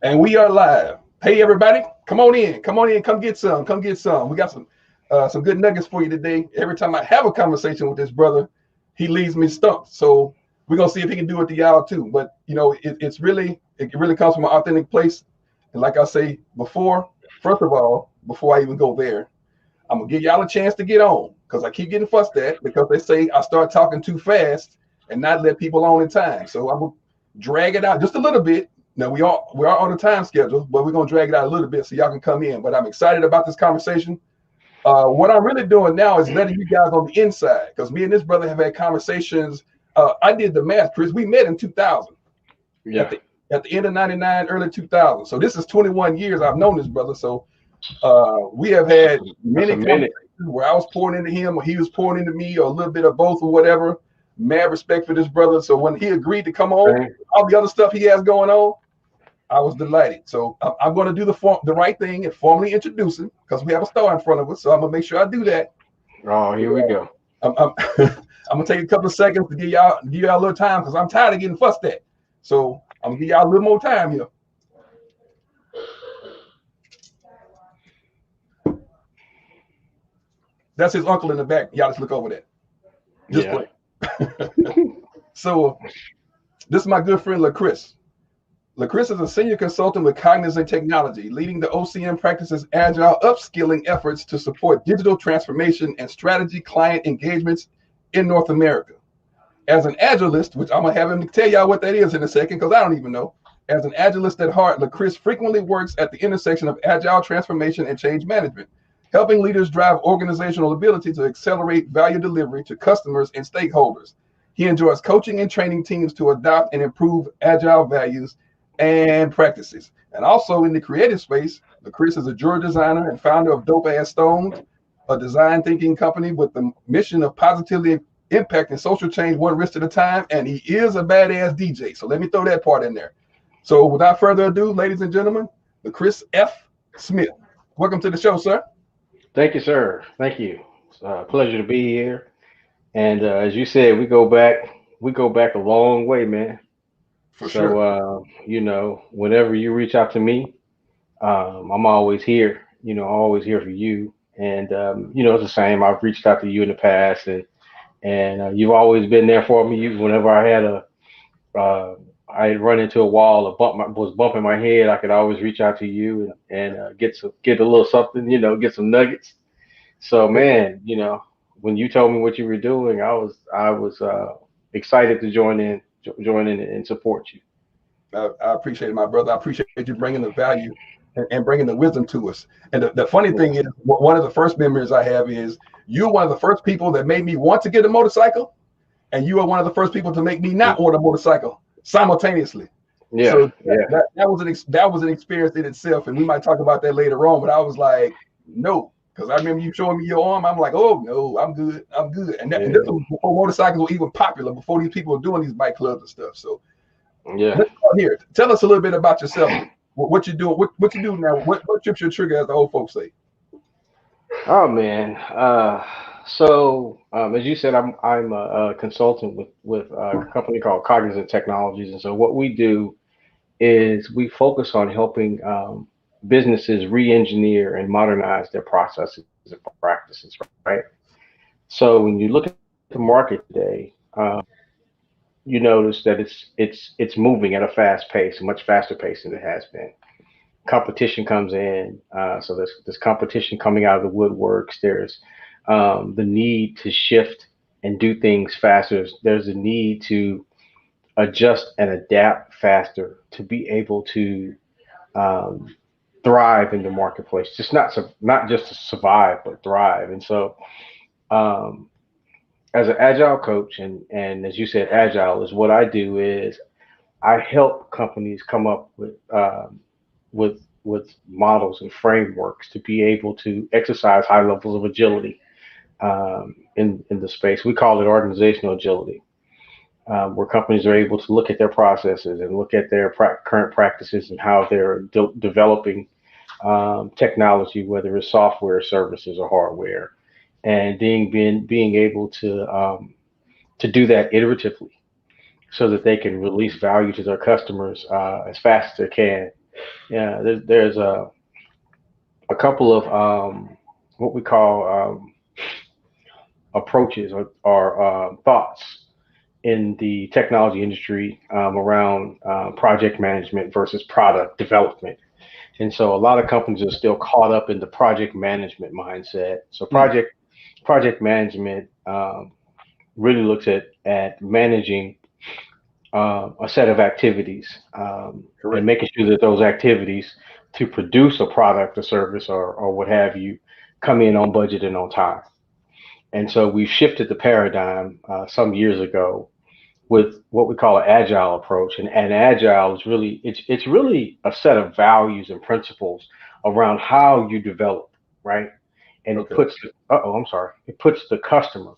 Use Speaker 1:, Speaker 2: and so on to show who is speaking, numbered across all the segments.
Speaker 1: And we are live. Hey everybody, come on in, come get some, come get some. We got some good nuggets for you today. Every time I have a conversation with this brother, he leaves me stumped. So we're gonna see if he can do it to y'all too. But you know, it really comes from an authentic place. And like I say before, first of all, before I even go there, I'm gonna give y'all a chance to get on because I keep getting fussed at because they say I start talking too fast and not let people on in time. So I'm gonna drag it out just a little bit. Now we are on the time schedule, but we're gonna drag it out a little bit so y'all can come in. But I'm excited about this conversation. What I'm really doing now is letting you guys on the inside because me and this brother have had conversations. I did the math, Chris. We met in 2000 at
Speaker 2: Yeah,
Speaker 1: the end of '99, early 2000. So this is 21 years I've known this brother. So we have had
Speaker 2: that's
Speaker 1: many
Speaker 2: a minute.
Speaker 1: conversations where I was pouring into him or he was pouring into me or a little bit of both or whatever. Mad respect for this brother. So when he agreed to come on,
Speaker 2: Same.
Speaker 1: all the other stuff he has going on, I was delighted. So I'm going to do the right thing and formally introduce him because we have a star in front of us. So I'm going to make sure I do that.
Speaker 2: Oh, here we go.
Speaker 1: I'm I'm going to take a couple of seconds to give y'all a little time because I'm tired of getting fussed at. So I'm going to give y'all a little more time here. That's his uncle in the back. Y'all just look over that. Just
Speaker 2: Yeah.
Speaker 1: play. So this is my good friend Lecriss. Lecriss is a senior consultant with Cognizant Technology, leading the OCM practice's agile upskilling efforts to support digital transformation and strategy client engagements in North America. As an Agilist, which I'm gonna have him tell y'all what that is in a second, because I don't even know. As an Agilist at heart, Lecriss frequently works at the intersection of agile transformation and change management, helping leaders drive organizational ability to accelerate value delivery to customers and stakeholders. He enjoys coaching and training teams to adopt and improve agile values and practices. And also in the creative space, Lecriss is a jewelry designer and founder of Dope Ass Stones, a design thinking company with the mission of positively impacting social change one wrist at a time. And he is a badass DJ. So let me throw that part in there. So without further ado, ladies and gentlemen, Lecriss F. Smith. Welcome to the show, sir.
Speaker 2: Thank you, sir. Thank you. It's a pleasure to be here. And as you said, we go back a long way, man.
Speaker 1: For
Speaker 2: So
Speaker 1: sure.
Speaker 2: whenever you reach out to me, I'm always here. Always here for you. And it's the same. I've reached out to you in the past, and you've always been there for me. Whenever uh, I had run into a wall or was bumping my head, I could always reach out to you and get a little something, get some nuggets. So man, when you told me what you were doing, I was excited to join in and support you.
Speaker 1: I appreciate it, my brother. I appreciate you bringing the value and bringing the wisdom to us. And the funny thing is, one of the first memories I have is you're one of the first people that made me want to get a motorcycle, and you are one of the first people to make me
Speaker 2: Yeah,
Speaker 1: not want a motorcycle simultaneously.
Speaker 2: yeah,
Speaker 1: So
Speaker 2: yeah,
Speaker 1: that was an experience in itself, and we might talk about that later on. But I was like, no, because I remember you showing me your arm. I'm like, oh no, I'm good, I'm good. And this
Speaker 2: yeah,
Speaker 1: was before motorcycles were even popular, before these people were doing these bike clubs and stuff. So
Speaker 2: yeah.
Speaker 1: let's start here. Tell us a little bit about yourself. What you do? What you do now? What trips your trigger, as the old folks say?
Speaker 2: Oh man. So as you said, I'm a consultant with a company called Cognizant Technologies, and so what we do is we focus on helping businesses re-engineer and modernize their processes and practices, right? So when you look at the market today, you notice that it's moving at a fast pace, a much faster pace than it has been. Competition comes in, so there's competition coming out of the woodworks. There's the need to shift and do things faster. There's a need to adjust and adapt faster to be able to um, thrive in the marketplace. Just not just to survive, but thrive. And so, um, as an agile coach, and as you said, agile is what I do is I help companies come up with models and frameworks to be able to exercise high levels of agility in the space. We call it organizational agility, where companies are able to look at their processes and look at their current practices and how they're developing technology, whether it's software, services, or hardware, and being able to do that iteratively so that they can release value to their customers as fast as they can. Yeah, there's a couple of what we call approaches or thoughts in the technology industry around project management versus product development. And so a lot of companies are still caught up in the project management mindset. So
Speaker 1: Mm,
Speaker 2: project management really looks at managing a set of activities and
Speaker 1: correct.
Speaker 2: making sure that those activities to produce a product or service or what have you come in on budget and on time. And so we've shifted the paradigm some years ago with what we call an agile approach. And agile is really it's really a set of values and principles around how you develop, right? And it
Speaker 1: Okay.
Speaker 2: puts I'm sorry, it puts the customer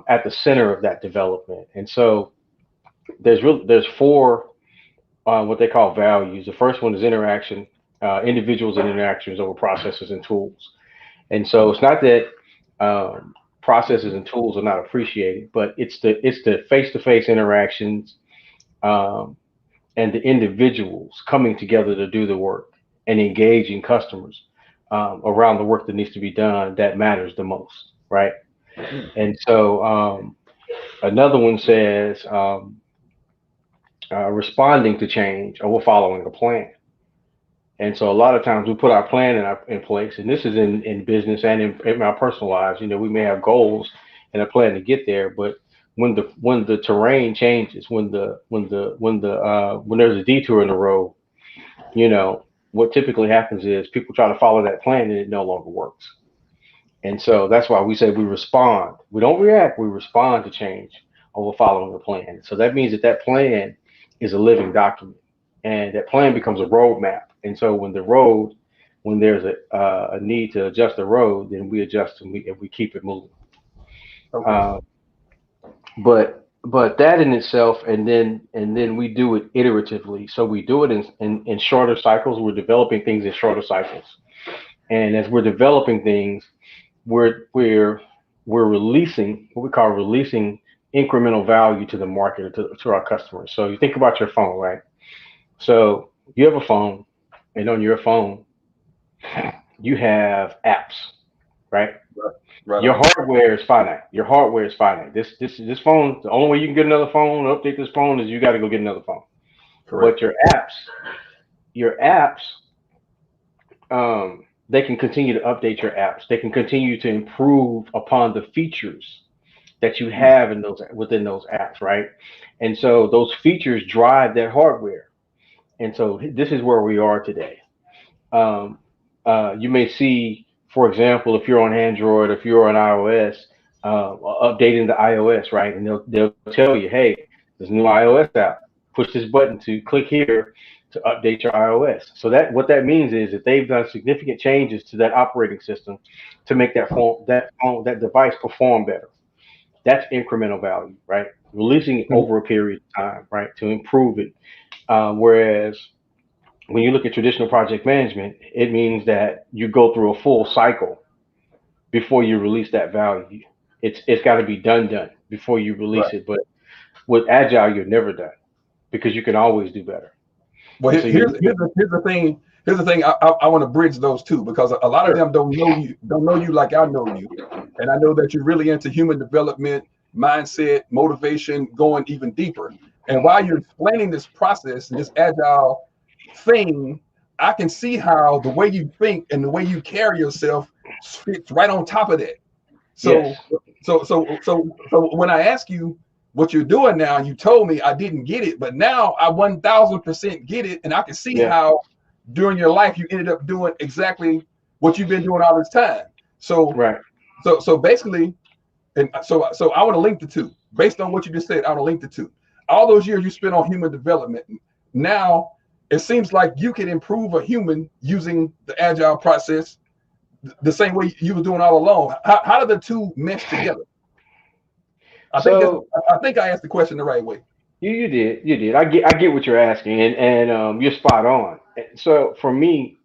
Speaker 2: at the center of that development. And so there's four what they call values. The first one is interaction, individuals and interactions over processes and tools. And so it's not that processes and tools are not appreciated, but it's the face-to-face interactions um, and the individuals coming together to do the work and engaging customers around the work that needs to be done that matters the most, right?
Speaker 1: Mm,
Speaker 2: And so another one says responding to change or following a plan. And so a lot of times we put our plan in place, and this is in business and in our personal lives. You know, we may have goals and a plan to get there, but when the terrain changes, when there's a detour in the road, you know, what typically happens is people try to follow that plan and it no longer works. And so that's why we say we respond. We don't react. We respond to change over following a plan. So that means that that plan is a living document, and that plan becomes a roadmap. And so when there's a need to adjust the road, then we adjust and we keep it moving.
Speaker 1: okay.
Speaker 2: Uh, but that in itself, and then we do it iteratively. So we do it in shorter cycles. We're developing things in shorter cycles, and as we're developing things, we're we're we're releasing what we call releasing incremental value to the market or to our customers. So you think about your phone, right? So you have a phone, and on your phone you have apps, right?
Speaker 1: Right, right
Speaker 2: Your
Speaker 1: on.
Speaker 2: hardware is finite. Your hardware is finite. This phone, the only way you can get another phone, update this phone, is you got to go get another phone.
Speaker 1: Correct.
Speaker 2: But your apps, they can continue to update your apps. They can continue to improve upon the features that you
Speaker 1: Mm,
Speaker 2: have in those within those apps, right? And so those features drive that hardware. And so this is where we are today. Um, you may see, for example, if you're on Android, if you're on iOS, updating the iOS, right? And they'll tell you, hey, there's a new iOS app. Push this button to click here to update your iOS. So that what that means is that they've done significant changes to that operating system to make that device perform better. That's incremental value, right? Releasing it
Speaker 1: mm,
Speaker 2: over a period of time, right, to improve it. Whereas when you look at traditional project management, it means that you go through a full cycle before you release that value. It's got to be done before you
Speaker 1: right.
Speaker 2: release it. But with agile, you're never done because you can always do better.
Speaker 1: Well,
Speaker 2: And so you look at
Speaker 1: here's the thing. Here's the thing. I want to bridge those two because a lot of
Speaker 2: sure,
Speaker 1: them don't know you like I know you, and I know that you're really into human development, mindset, motivation, going even deeper. And while you're explaining this process and this agile thing, I can see how the way you think and the way you carry yourself fits right on top of that.
Speaker 2: yes,
Speaker 1: So, so when I ask you what you're doing now, you told me I didn't get it, but now I 1000% get it, and I can see
Speaker 2: yeah,
Speaker 1: how during your life you ended up doing exactly what you've been doing all this time. So,
Speaker 2: right.
Speaker 1: so basically, and so I want to link the two based on what you just said. I want to link the two. All those years you spent on human development, now it seems like you can improve a human using the agile process the same way you were doing all along. How do the two mesh together? I think that's.
Speaker 2: So
Speaker 1: I think I asked the question the right way.
Speaker 2: you did. I get what you're asking, and you're spot on. So for me,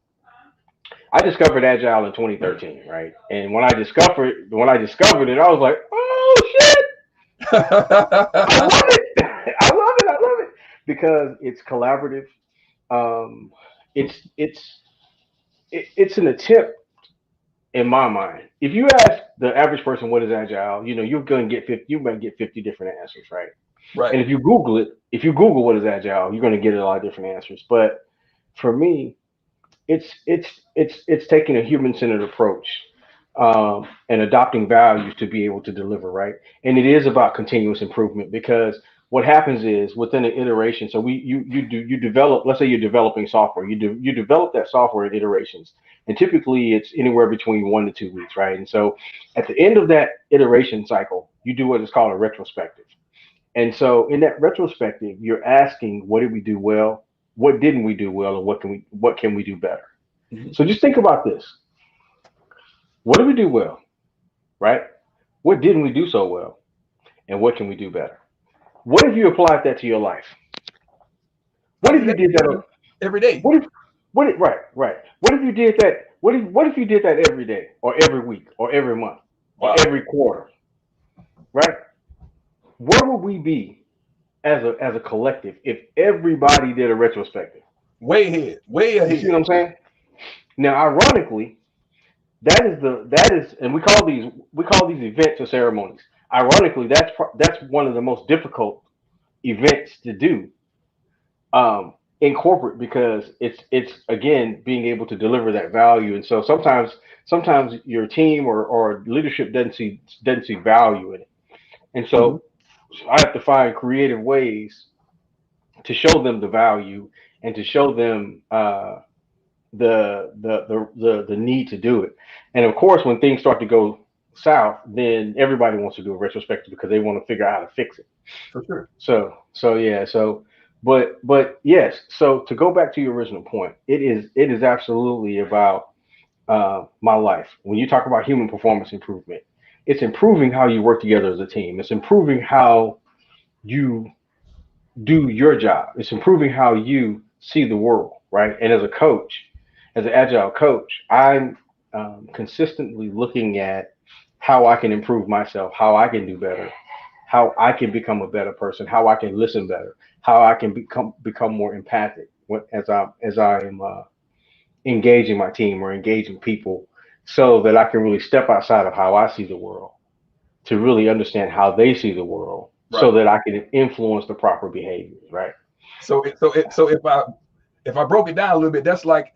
Speaker 2: I discovered agile in 2013, right? And when I discovered it, I was like, oh shit, I love it. I love it. I love it because it's collaborative. um, it's it's it's an attempt in my mind. If you ask the average person what is agile, you're going to get 50. You might get 50 different answers, right?
Speaker 1: Right.
Speaker 2: And if you Google what is agile, you're going to get a lot of different answers. But for me, it's taking a human centered approach, and adopting values to be able to deliver, right? And it is about continuous improvement, because what happens is within an iteration. So you develop. Let's say you're developing software. You develop that software in iterations, and typically it's anywhere between 1 to 2 weeks, right? And so at the end of that iteration cycle, you do what is called a retrospective. And so in that retrospective, you're asking, what did we do well? What didn't we do well? And what can we do better?
Speaker 1: Mhm.
Speaker 2: So just think about this. What did we do well? Right? What didn't we do so well? And what can we do better? What if you applied that to your life?
Speaker 1: I
Speaker 2: What if
Speaker 1: do
Speaker 2: you
Speaker 1: that
Speaker 2: did that?
Speaker 1: every day.
Speaker 2: What if right. What if you did that? What if you did that every day or every week or every month or
Speaker 1: Wow.
Speaker 2: every quarter? Right? Where would we be as a collective if everybody did a retrospective?
Speaker 1: Way ahead. Way
Speaker 2: You see
Speaker 1: ahead.
Speaker 2: what I'm saying? Now, ironically, that is, and we call these events or ceremonies. Ironically, that's one of the most difficult events to do, in corporate, because it's again being able to deliver that value. And so sometimes your team or leadership doesn't see value in it, and
Speaker 1: Mhm.
Speaker 2: so I have to find creative ways to show them the value and to show them, the need to do it. And of course, when things start to go south, then everybody wants to do a retrospective because they want to figure out how to fix it.
Speaker 1: For sure.
Speaker 2: So yeah, but yes. So to go back to your original point, it is absolutely about, my life. When you talk about human performance improvement, it's improving how you work together as a team. It's improving how you do your job. It's improving how you see the world, right? And as a coach, as an agile coach, I'm, consistently looking at how I can improve myself, how I can do better, how I can become a better person, how I can listen better, how I can become more empathic as I am, engaging my team or engaging people, so that I can really step outside of how I see the world to really understand how they see the world, so
Speaker 1: Right.
Speaker 2: that I can influence the proper behaviors, right?
Speaker 1: So if I broke it down a little bit, that's like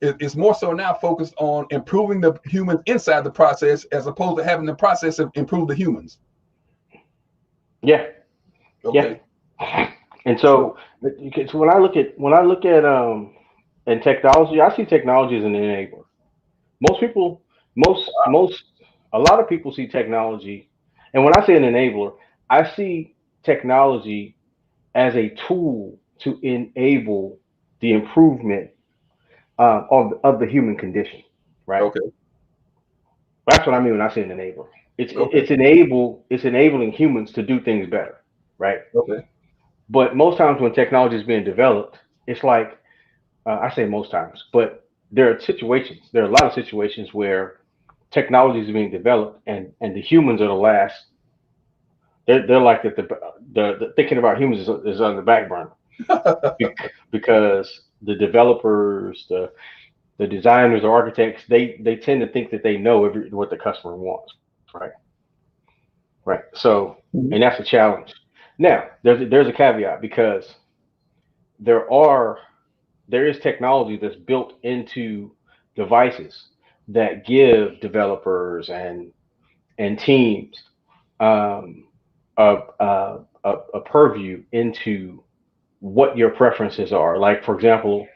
Speaker 1: it's more so now focused on improving the humans inside the process as opposed to having the process improve the humans.
Speaker 2: Yeah, yeah.
Speaker 1: Okay.
Speaker 2: And
Speaker 1: So
Speaker 2: so when I look at in technology, I see technology as an enabler. Most people, most a lot of people see technology, and when I say an enabler, I see technology as a tool to enable the improvement, of the human condition, right?
Speaker 1: okay.
Speaker 2: That's what I mean when I say an enabler. It's
Speaker 1: Okay.
Speaker 2: it's enabling humans to do things better, right?
Speaker 1: Okay.
Speaker 2: But most times when technology is being developed, it's like, I say most times, but there are a lot of situations where technology is being developed, and the humans are the last. They're like that the thinking about humans is on the back burner, because the developers, the designers, the architects, they tend to think that they know what the customer wants, right? So, and
Speaker 1: Mhm.
Speaker 2: that's a challenge. Now, there's a caveat, because there are there is technology that's built into devices that give developers and teams, um, a purview into what your preferences are. Like, for example,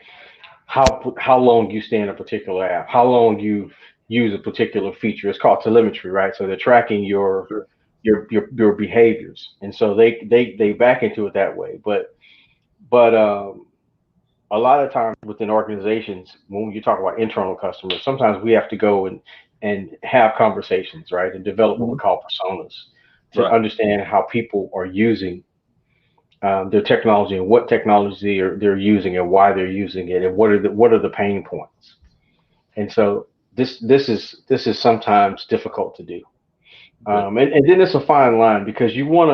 Speaker 2: how long you stay in a particular app, how long you use a particular feature. It's called telemetry, right? So they're tracking your
Speaker 1: Sure.
Speaker 2: your behaviors, and so they back into it that way. But a lot of times within organizations, when you talk about internal customers, sometimes we have to go and have conversations, right, and develop what we
Speaker 1: Mhm.
Speaker 2: call personas to
Speaker 1: Right.
Speaker 2: understand how people are using, their technology, and what technology they're using, and why they're using it, and what are the pain points. And so this is sometimes difficult to do,
Speaker 1: Okay.
Speaker 2: and then it's a fine line, because you want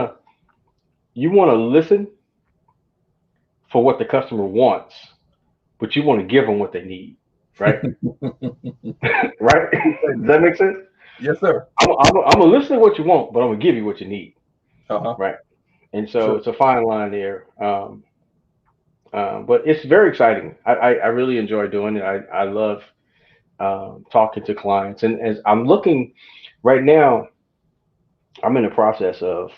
Speaker 2: to listen for what the customer wants, but you want to give them what they need, right? Right? Does that make sense?
Speaker 1: Yes, sir.
Speaker 2: I'm gonna listen to what you want, but I'm gonna give you what you need,
Speaker 1: Uh-huh.
Speaker 2: right? And so
Speaker 1: Sure.
Speaker 2: it's a fine line there. But it's very exciting. I really enjoy doing it. I love talking to clients, and as I'm looking right now, I'm in the process of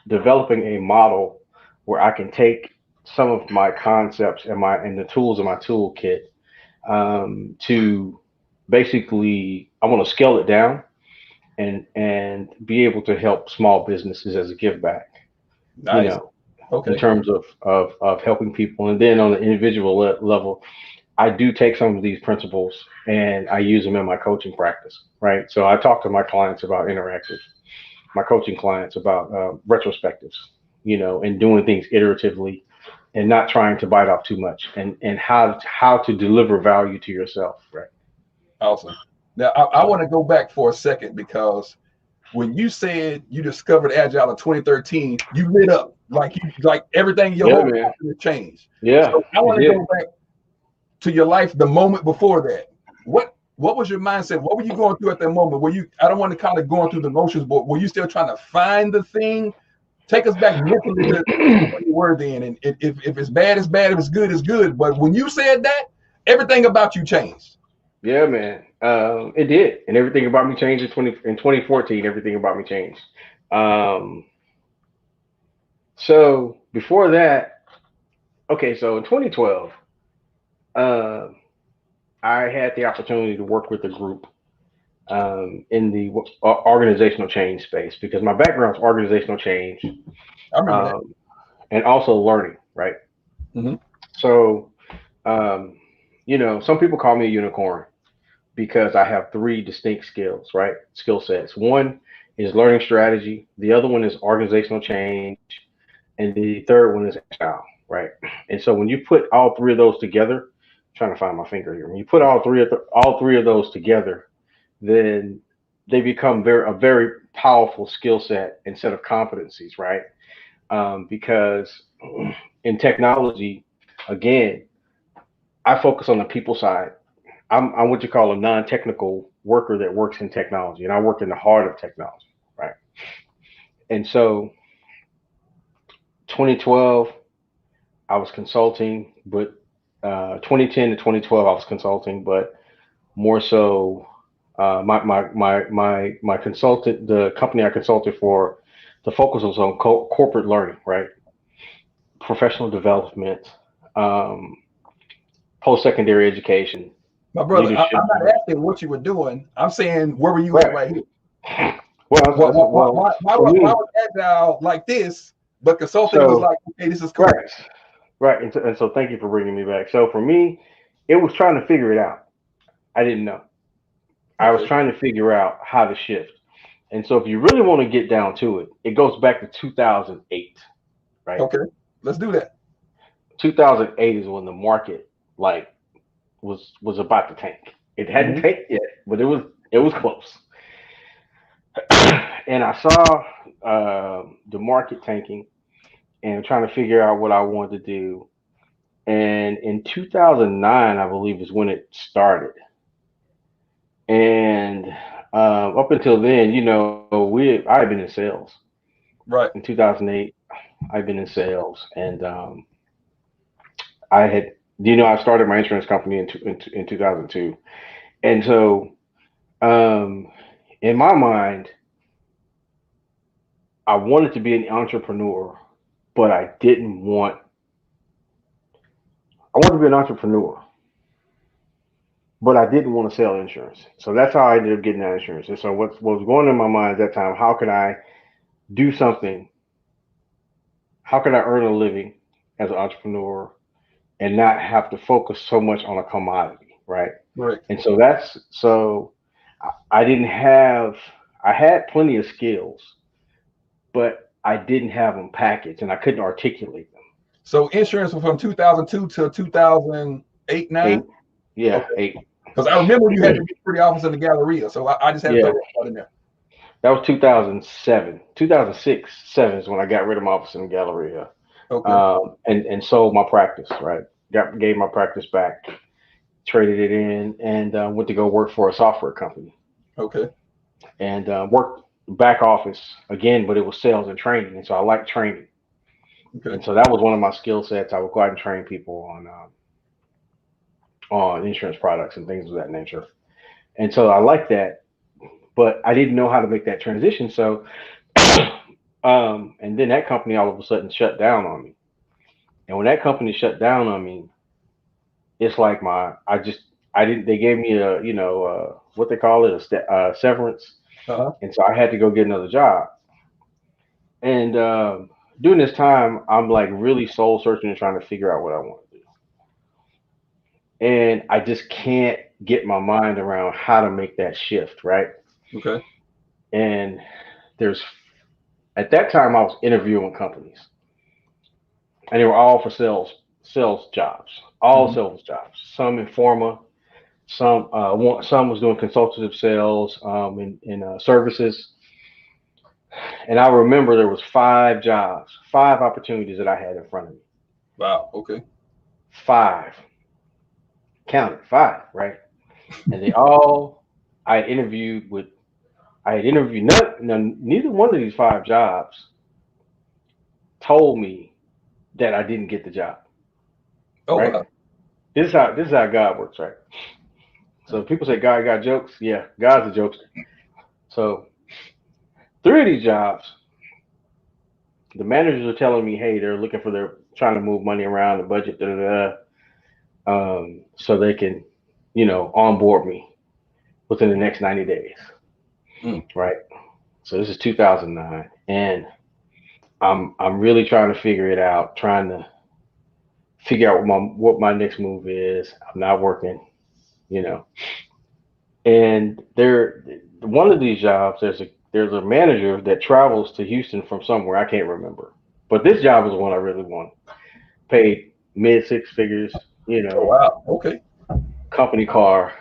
Speaker 2: developing a model where I can take some of my concepts and the tools in my toolkit to basically I want to scale it down and be able to help small businesses as a give back, you
Speaker 1: Nice.
Speaker 2: know, in
Speaker 1: Okay.
Speaker 2: terms of helping people. And then on the individual level, I do take some of these principles and I use them in my coaching practice, right? So I talk to my clients about interactive, my coaching clients about retrospectives, and doing things iteratively and not trying to bite off too much and how to deliver value to yourself, right?
Speaker 1: Awesome. Now, I want to go back for a second because when you said you discovered Agile in 2013, you lit up like everything in your
Speaker 2: Yeah,
Speaker 1: whole
Speaker 2: man.
Speaker 1: life has changed.
Speaker 2: Yeah,
Speaker 1: So I
Speaker 2: it
Speaker 1: want to
Speaker 2: did.
Speaker 1: go back to your life the moment before that. What was your mindset? What were you going through at that moment? Were you, I don't want to kind of going through the motions, but were you still trying to find the thing? Take us back mentally to where you were then. And if it's bad, it's bad. If it's good, it's good. But when you said that, everything about you changed.
Speaker 2: Yeah, man. It did, and everything about me changed in 2014. Everything about me changed. Um, so before that, okay, so in 2012, uh, I had the opportunity to work with a group in the organizational change space because my background is organizational change
Speaker 1: I remember that.
Speaker 2: um, and also learning, right?
Speaker 1: Mm-hmm.
Speaker 2: So, um, some people call me a unicorn because I have three distinct skills, right? Skill sets. One is learning strategy, the other one is organizational change, and the third one is agile, right? And so when you put all three of those together, I'm trying to find my finger here. When you put all three of those together, then they become a very powerful skill set and set of competencies, right? Because in technology, again, I focus on the people side. I'm what you call a non-technical worker that works in technology, and I work in the heart of technology, right? And so, 2012, I was consulting, but 2010 to 2012, I was consulting, but more so, my consultant, the company I consulted for, the focus was on corporate learning, right? Professional development, um, post-secondary education,
Speaker 1: My brother,
Speaker 2: leadership
Speaker 1: I'm not
Speaker 2: development.
Speaker 1: asking what you were doing. I'm saying, where were you at
Speaker 2: Right.
Speaker 1: right here?
Speaker 2: Well, for
Speaker 1: Why
Speaker 2: me,
Speaker 1: was Agile like this, but consulting was
Speaker 2: so
Speaker 1: like, okay, this is cool.
Speaker 2: right, right, and so thank you for bringing me back. So for me, it was trying to figure it out. I didn't know. I was
Speaker 1: Okay.
Speaker 2: trying to figure out how to shift. And so if you really want to get down to it, it goes back to 2008, right?
Speaker 1: Okay. Let's do that.
Speaker 2: 2008 is when the market like was about to tank. It hadn't
Speaker 1: Mm-hmm.
Speaker 2: tanked yet, but it was close. And I saw the market tanking and trying to figure out what I wanted to do. And in 2009, I believe is when it started. And up until then, I had been in sales.
Speaker 1: Right.
Speaker 2: In 2008, I've been in sales, and I had, I started my insurance company in 2002, and so um, in my mind, I wanted to be an entrepreneur, but I wanted to be an entrepreneur, but I didn't want to sell insurance. So that's how I ended up getting that insurance. And so what was going in my mind at that time? How could I do something? How could I earn a living as an entrepreneur and not have to focus so much on a commodity, right?
Speaker 1: Correct.
Speaker 2: And so I didn't have I had plenty of skills, but I didn't have them packaged and I couldn't articulate them.
Speaker 1: So insurance was from 2002 to 2008, nine.
Speaker 2: Eight, yeah,
Speaker 1: Okay.
Speaker 2: eight.
Speaker 1: Because I remember you had to be pretty office in the Galleria. So I just had to throw
Speaker 2: Yeah,
Speaker 1: that out in there.
Speaker 2: that was 2007. 2006, 7 is when I got rid of my office in the Galleria
Speaker 1: Okay.
Speaker 2: and sold my practice, right? gave my practice back, traded it in, and went to go work for a software company
Speaker 1: Okay.
Speaker 2: and worked back office again, but it was sales and training, and so I like training,
Speaker 1: Okay.
Speaker 2: and so that was one of my skill sets. I would go out and train people on insurance products and things of that nature, and so I like that, but I didn't know how to make that transition. So, and then that company all of a sudden shut down on me, and when that company shut down on me, it's like I didn't they gave me a what they call it severance,
Speaker 1: Uh-huh.
Speaker 2: and so I had to go get another job. And during this time, I'm like really soul searching and trying to figure out what I want to do. And I just can't get my mind around how to make that shift, right?
Speaker 1: Okay.
Speaker 2: And there's at that time I was interviewing companies, and they were all for sales jobs, all
Speaker 1: Hmm.
Speaker 2: sales jobs. Some in pharma, some was doing consultative sales in services. And I remember there was 5 jobs, 5 opportunities that I had in front of me.
Speaker 1: Wow. Okay.
Speaker 2: 5, counted 5, right? And they all I had interviewed with. I had interviewed neither one of these 5 jobs told me that I didn't get the job,
Speaker 1: Oh
Speaker 2: right?
Speaker 1: wow.
Speaker 2: This is how God works, right? So people say God got jokes. Yeah, God's a jokester. So 3 of these jobs, the managers are telling me, hey, they're trying to move money around the budget, so they can, onboard me within the next 90 days,
Speaker 1: Mm.
Speaker 2: right? So this is 2009, and I'm really trying to figure it out, trying to figure out what my next move is. I'm not working, you know, and one of these jobs there's a manager that travels to Houston from somewhere I can't remember, but this job is the one I really want. Paid mid 6 figures,
Speaker 1: Oh wow. Okay.
Speaker 2: company car,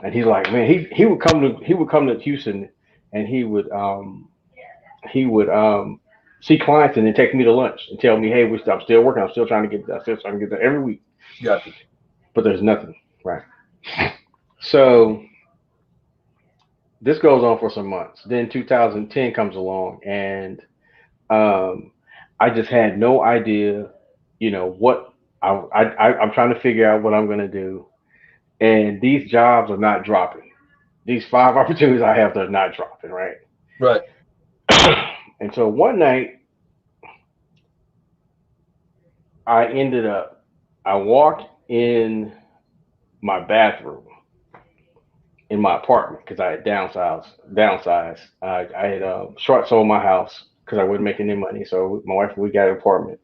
Speaker 2: and he's like, man, he would come to Houston, and he would see clients and then take me to lunch and tell me, hey, I'm still working, I'm still trying to get that every week,
Speaker 1: Gotcha.
Speaker 2: but there's nothing, right? So this goes on for some months. Then 2010 comes along, and um, I just had no idea, what I'm trying to figure out what I'm going to do, and these jobs are not dropping. These 5 opportunities I have, they're not dropping, right?
Speaker 1: Right.
Speaker 2: And so one night, I ended up, I walked in my bathroom in my apartment because I had downsized. I had short sold my house because I wasn't making any money. So my wife, we got an apartment.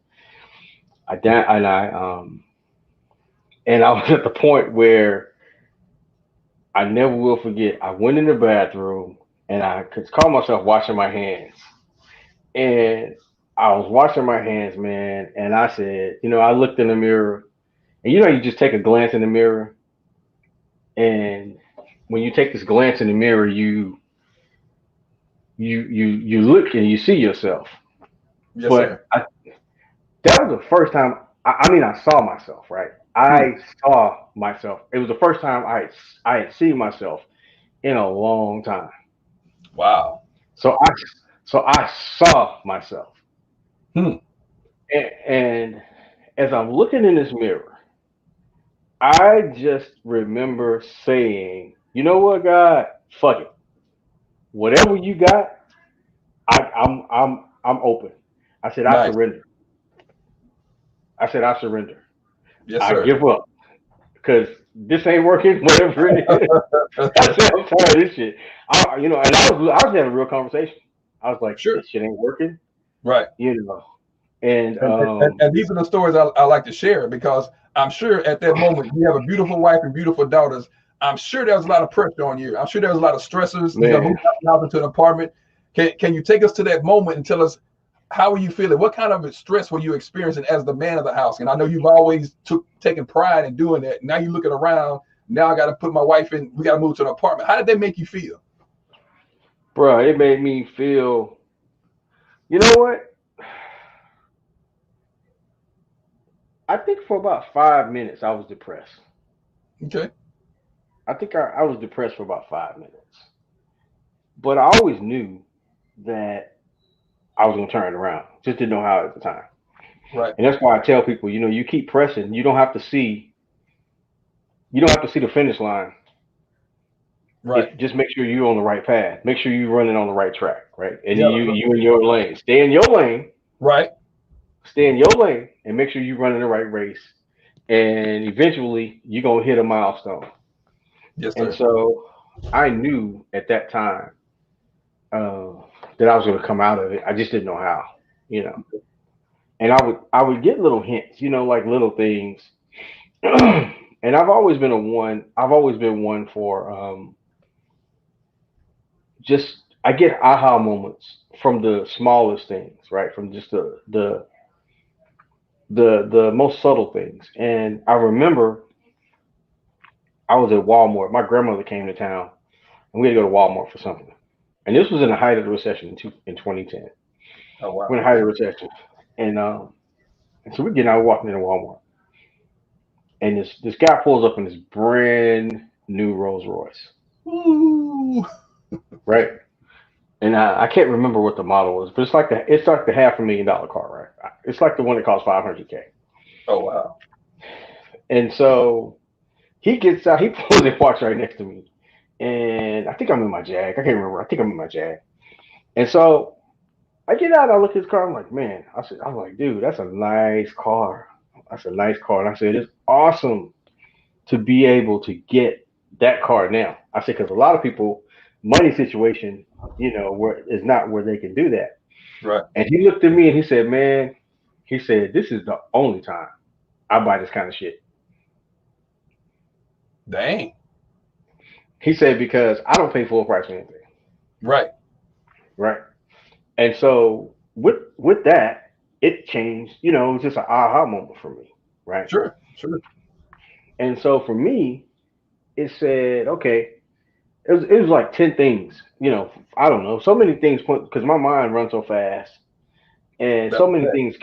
Speaker 2: I down and I was at the point where I never will forget. I went in the bathroom and I could call myself washing my hands, and I was washing my hands, man. And I said, I looked in the mirror, and you just take a glance in the mirror, and when you take this glance in the mirror, you look and you see yourself.
Speaker 1: Yes, sir.
Speaker 2: That was the first time. I mean, I saw myself, right?
Speaker 1: Hmm.
Speaker 2: I saw myself. It was the first time I had seen myself in a long time.
Speaker 1: Wow.
Speaker 2: So I saw myself,
Speaker 1: Hmm.
Speaker 2: and as I'm looking in this mirror, I just remember saying, "You know what, God? Fuck it. Whatever you got, I'm open." I said, "I
Speaker 1: Nice.
Speaker 2: surrender." I said, "I surrender.
Speaker 1: Yes,
Speaker 2: I
Speaker 1: sir.
Speaker 2: give up because this ain't working. Whatever it is." I said, "I'm tired of this shit." And I was having a real conversation. I was like,
Speaker 1: Sure.
Speaker 2: "This shit ain't working,"
Speaker 1: Right.
Speaker 2: you know. And
Speaker 1: And these are the stories I like to share because I'm sure at that moment you have a beautiful wife and beautiful daughters. I'm sure there was a lot of pressure on you. I'm sure there was a lot of stressors. You know,
Speaker 2: man,
Speaker 1: moving out into an apartment. Can you take us to that moment and tell us how were you feeling? What kind of stress were you experiencing as the man of the house? And I know you've always taken pride in doing that. Now you're looking around. Now I got to put my wife in. We got to move to an apartment. How did that make you feel?
Speaker 2: bro, it made me feel. You know what? I think for about 5 minutes I was depressed.
Speaker 1: Okay.
Speaker 2: I think I was depressed for about 5 minutes. But I always knew that I was gonna turn it around. Just didn't know how at the time.
Speaker 1: Right.
Speaker 2: And that's why I tell people, you keep pressing. You don't have to see the finish line.
Speaker 1: Right.
Speaker 2: It's just make sure you're on the right path. Make sure you're running on the right track, right? And
Speaker 1: Yeah.
Speaker 2: you in your lane. Stay in your lane.
Speaker 1: Right.
Speaker 2: Stay in your lane, and make sure you're running the right race. And eventually, you're gonna hit a milestone.
Speaker 1: Yes,
Speaker 2: And
Speaker 1: sir.
Speaker 2: so, I knew at that time uh, that I was gonna come out of it. I just didn't know how, you know. And I would get little hints, like little things. And I've always been one for just I get aha moments from the smallest things, right? From just the most subtle things. And I remember I was at Walmart. My grandmother came to town, and we had to go to Walmart for something. And this was in the height of the recession in 2010.
Speaker 1: Oh
Speaker 2: We're
Speaker 1: wow.
Speaker 2: in the height of the recession, and so we're getting out walking into Walmart, and this guy pulls up in this brand new Rolls Royce,
Speaker 1: Ooh.
Speaker 2: right? And I can't remember what the model was, but it's like the $500,000 car, right? It's like the one that costs 500K.
Speaker 1: Oh wow.
Speaker 2: And so he gets out, he pulls and parks right next to me, and I think I'm in my Jag. I can't remember. I think I'm in my Jag. And so I get out, I look at his car. I'm like, man, I'm like, dude, that's a nice car. That's a nice car. And I said, it's awesome to be able to get that car now. I said, because a lot of people, money situation, where is not where they can do that.
Speaker 1: Right.
Speaker 2: And he looked at me and he said, man, he said, this is the only time I buy this kind of shit.
Speaker 1: Dang.
Speaker 2: He said, because I don't pay full price for anything.
Speaker 1: Right.
Speaker 2: Right. And so with that, it changed, it was just an aha moment for me. Right.
Speaker 1: Sure. Sure.
Speaker 2: And so for me, it said, okay, it was like 10 things, I don't know, so many things, because my mind runs so fast, and
Speaker 1: That's
Speaker 2: so many
Speaker 1: that.
Speaker 2: things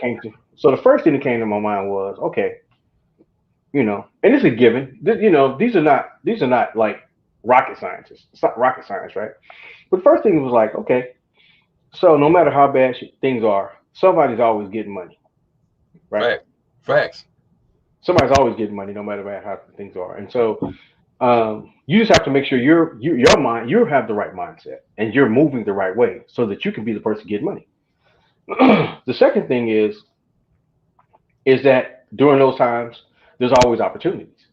Speaker 2: so the first thing that came to my mind was, okay, and it's a given, these are not like rocket scientists. It's not rocket science, right? But the first thing was like, okay, so no matter how bad things are, somebody's always getting money, right?
Speaker 1: Fact. Facts.
Speaker 2: Somebody's always getting money, no matter how things are. And so you just have to make sure your mind, you have the right mindset and you're moving the right way so that you can be the person getting money. The second thing is that during those times, there's always opportunities,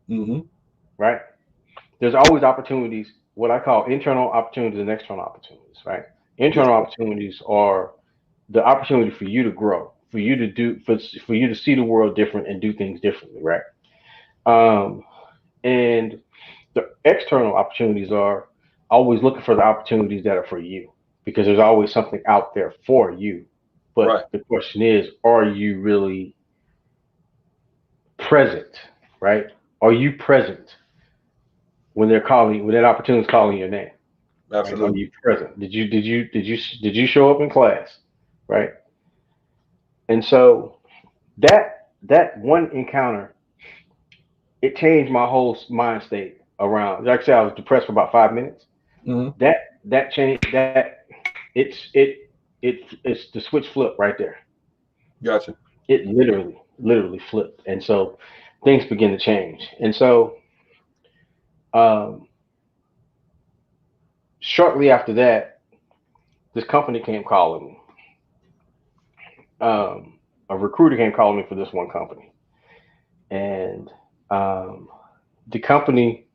Speaker 1: Mm-hmm.
Speaker 2: right? There's always opportunities, what I call internal opportunities and external opportunities, right?
Speaker 1: Yes,
Speaker 2: Internal
Speaker 1: sir.
Speaker 2: opportunities are the opportunity for you to grow, for you to see the world different and do things differently, right? Um, and the external opportunities are always looking for the opportunities that are for you, because there's always something out there for you.
Speaker 1: Right.
Speaker 2: But the question is, are you really present, right? Are you present when that opportunity is calling your name? Right? Are
Speaker 1: Absolutely.
Speaker 2: you present? Did you show up in class, right? And so that one encounter, it changed my whole mind state around. Like I said, I was depressed for about 5 minutes.
Speaker 1: Mm-hmm.
Speaker 2: That changed that. It's the switch flip right there.
Speaker 1: Gotcha.
Speaker 2: It literally flipped, and so things begin to change. And so um, shortly after that, this company came calling me. A recruiter came calling me for this one company, and the company.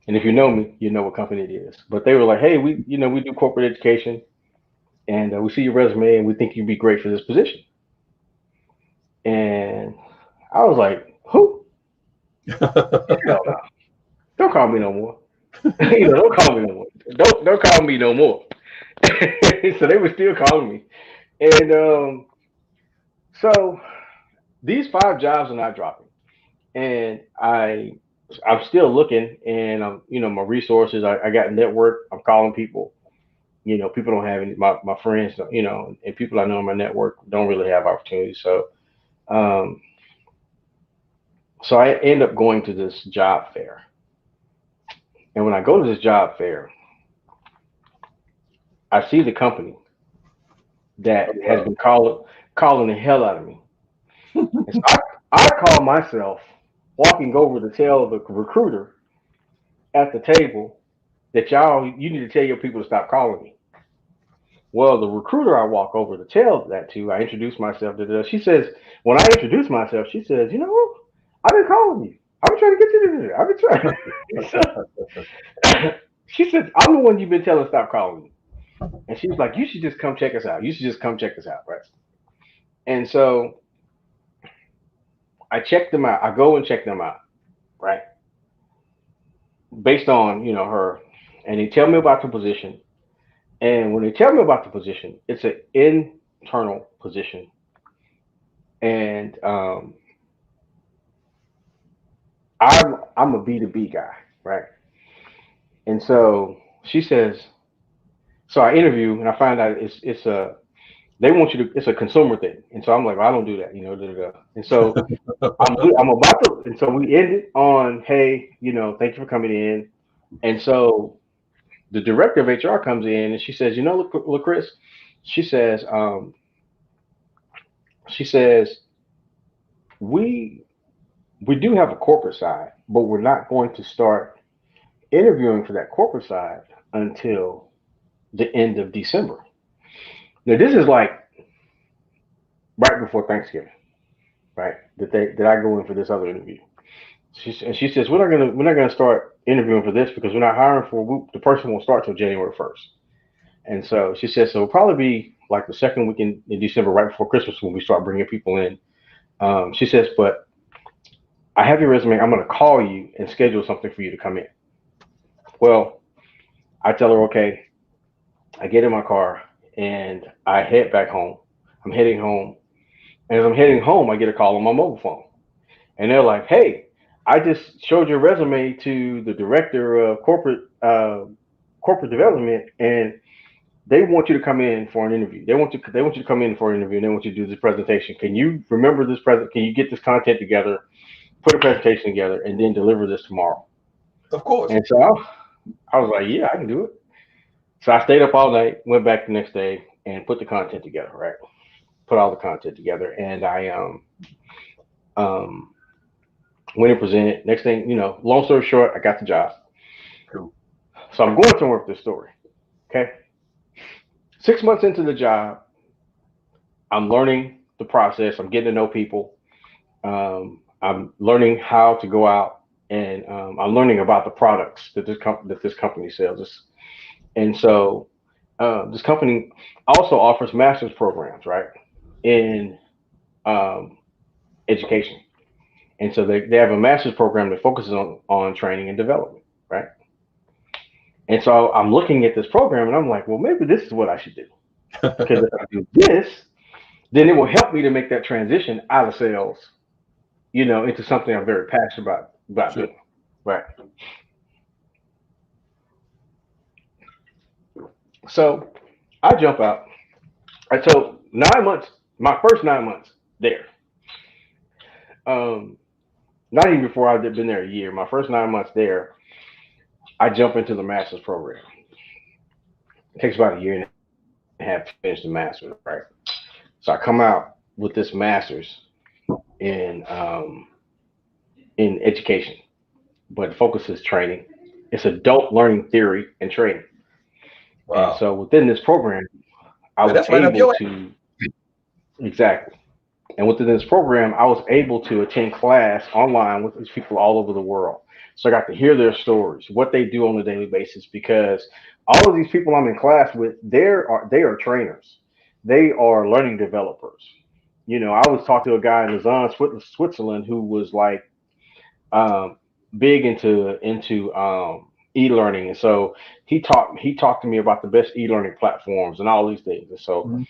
Speaker 2: And if you know me, you know what company it is. But they were like, "Hey, we do corporate education, and we see your resume, and we think you'd be great for this position." And I was like, "Who? Hell no! Don't call me no more. Don't call me no more. Don't call me no more." So they were still calling me, and so these 5 jobs are not dropping, and I'm still looking, and my resources. I got a network. I'm calling people. People don't have any. My friends, and people I know in my network don't really have opportunities. So um, So I end up going to this job fair. And when I go to this job fair, I see the company that has been calling the hell out of me. And so I call myself walking over to tell the recruiter at the table that you need to tell your people to stop calling me. Well, the recruiter I walk over to tell that to, I introduce myself to. She says, when I introduce myself, she says, you know, I've been calling you. I've been trying to get you to. I've been trying. So, she says, I'm the one you've been telling stop calling me. And she's like, you should just come check us out. You should just come check us out, right? And so I check them out. I go and check them out, right? Based on her, and they tell me about the position. And when they tell me about the position, it's an internal position, and I'm a B2B guy, right? And so she says, so I interview and I find out it's a they want you to it's a consumer thing, and so I'm like, well, I don't do that, da, da, da. And so I'm about to, and so we ended on, hey, thank you for coming in. And so the director of HR comes in and she says, Lecriss, she says, she says, we we do have a corporate side, but we're not going to start interviewing for that corporate side until the end of December. Now this is like right before Thanksgiving, right? That I go in for this other interview. She says we're not gonna start interviewing for this because we're not hiring for the person won't start till January 1st. And so she says so it'll probably be like the second week in December, right before Christmas, when we start bringing people in. She says, but I have your resume. I'm gonna call you and schedule something for you to come in. Well, I tell her okay. I get in my car and I head back home. I'm heading home. And as I'm heading home, I get a call on my mobile phone. And they're like, hey, I just showed your resume to the director of corporate development, and they want you to come in for an interview. They want you to come in for an interview, and they want you to do this presentation. Can you remember this present? Can you get this content together, put a presentation together, and then deliver this tomorrow?
Speaker 1: Of course.
Speaker 2: And so I was like, yeah, I can do it. So I stayed up all night, went back the next day, and put the content together. Right, put all the content together, and I um went and presented. Next thing, long story short, I got the job.
Speaker 1: Cool.
Speaker 2: So I'm going somewhere with this story. Okay. 6 months into the job, I'm learning the process. I'm getting to know people. I'm learning how to go out, and I'm learning about the products that this company sells. And so this company also offers master's programs, right, in um, education. And so they have a master's program that focuses on training and development, right? And so I'm looking at this program and I'm like, well, maybe this is what I should do. Because if I do this, then it will help me to make that transition out of sales, into something I'm very passionate about
Speaker 1: Sure.
Speaker 2: doing. Right. So I jump out. I told 9 months, my first 9 months there. Um, Not even before I'd been there a year. My first 9 months there, I jump into the master's program. It takes about a year and a half to finish the master's, right? So I come out with this master's in education, but the focus is training. It's adult learning theory and training. And
Speaker 1: Wow.
Speaker 2: so within this program, I
Speaker 1: Man,
Speaker 2: was
Speaker 1: that's right up
Speaker 2: able
Speaker 1: your
Speaker 2: to exactly. And within this program, I was able to attend class online with these people all over the world. So I got to hear their stories, what they do on a daily basis, because all of these people I'm in class with, they are trainers. They are learning developers. I was talking to a guy in Lausanne, Switzerland, who was like um, big into e-learning, and so he talked to me about the best e-learning platforms and all these things. And so
Speaker 1: Mhm.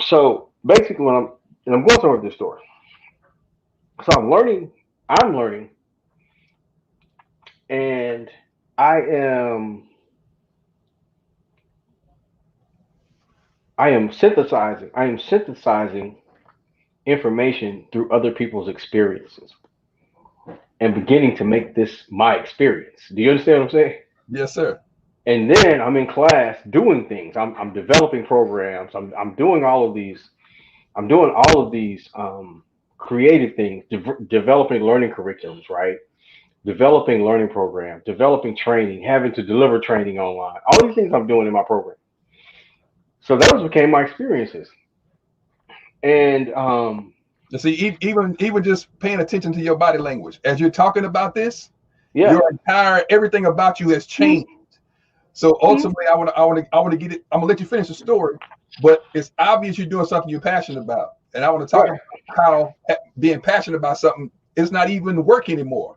Speaker 2: so basically, I'm going through with this story. So I'm learning, and I am I am synthesizing information through other people's experiences. and beginning to make this my experience. Do you understand what I'm saying?
Speaker 1: Yes, sir.
Speaker 2: And then I'm in class doing things. I'm developing programs. I'm doing all of these. I'm doing all of these creative things, developing learning curriculums, right? Developing learning programs, developing training, having to deliver training online. All these things I'm doing in my program. So those became my experiences. And
Speaker 1: You see, even just paying attention to your body language as you're talking about this,
Speaker 2: yeah,
Speaker 1: your entire everything about you has changed. So ultimately, I want to get it. I'm gonna let you finish the story, but it's obvious you're doing something you're passionate about, and I want to talk
Speaker 2: right,
Speaker 1: about how being passionate about something is not even work anymore.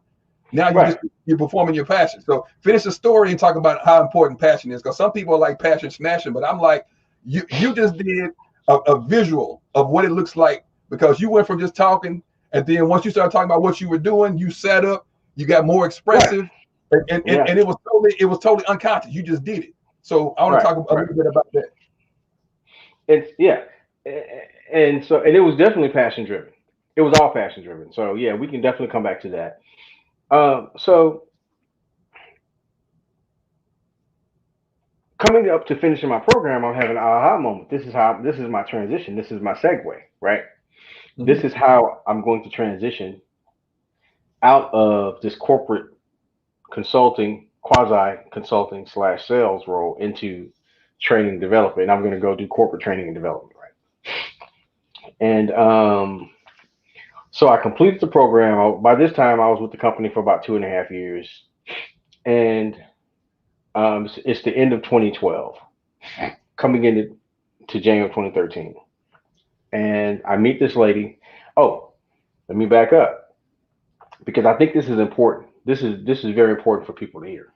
Speaker 1: Now
Speaker 2: right.
Speaker 1: you're performing your passion. So finish the story and talk about how important passion is, because some people are like passion smashing, but I'm like, you just did a visual of what it looks like, because you went from just talking, and then once you started talking about what you were doing, you sat up, you got more
Speaker 2: Right.
Speaker 1: expressive, and it was totally unconscious. You just did it. So I want to
Speaker 2: Right.
Speaker 1: talk a
Speaker 2: Right.
Speaker 1: little bit about that.
Speaker 2: It's yeah. And it was definitely passion driven. It was all passion driven. So yeah, we can definitely come back to that. So coming up to finishing my program, I'm having an aha moment. This is my transition. This is my segue, right? This
Speaker 1: Mm-hmm.
Speaker 2: is how I'm going to transition out of this corporate consulting, quasi consulting slash sales role into training and development. And I'm going to go do corporate training and development, right? And so I completed the program. By this time, I was with the company for about 2.5 years, and it's the end of 2012, coming into January 2013, and I meet this lady. Oh, let me back up because I think this is important. This is very important for people to hear,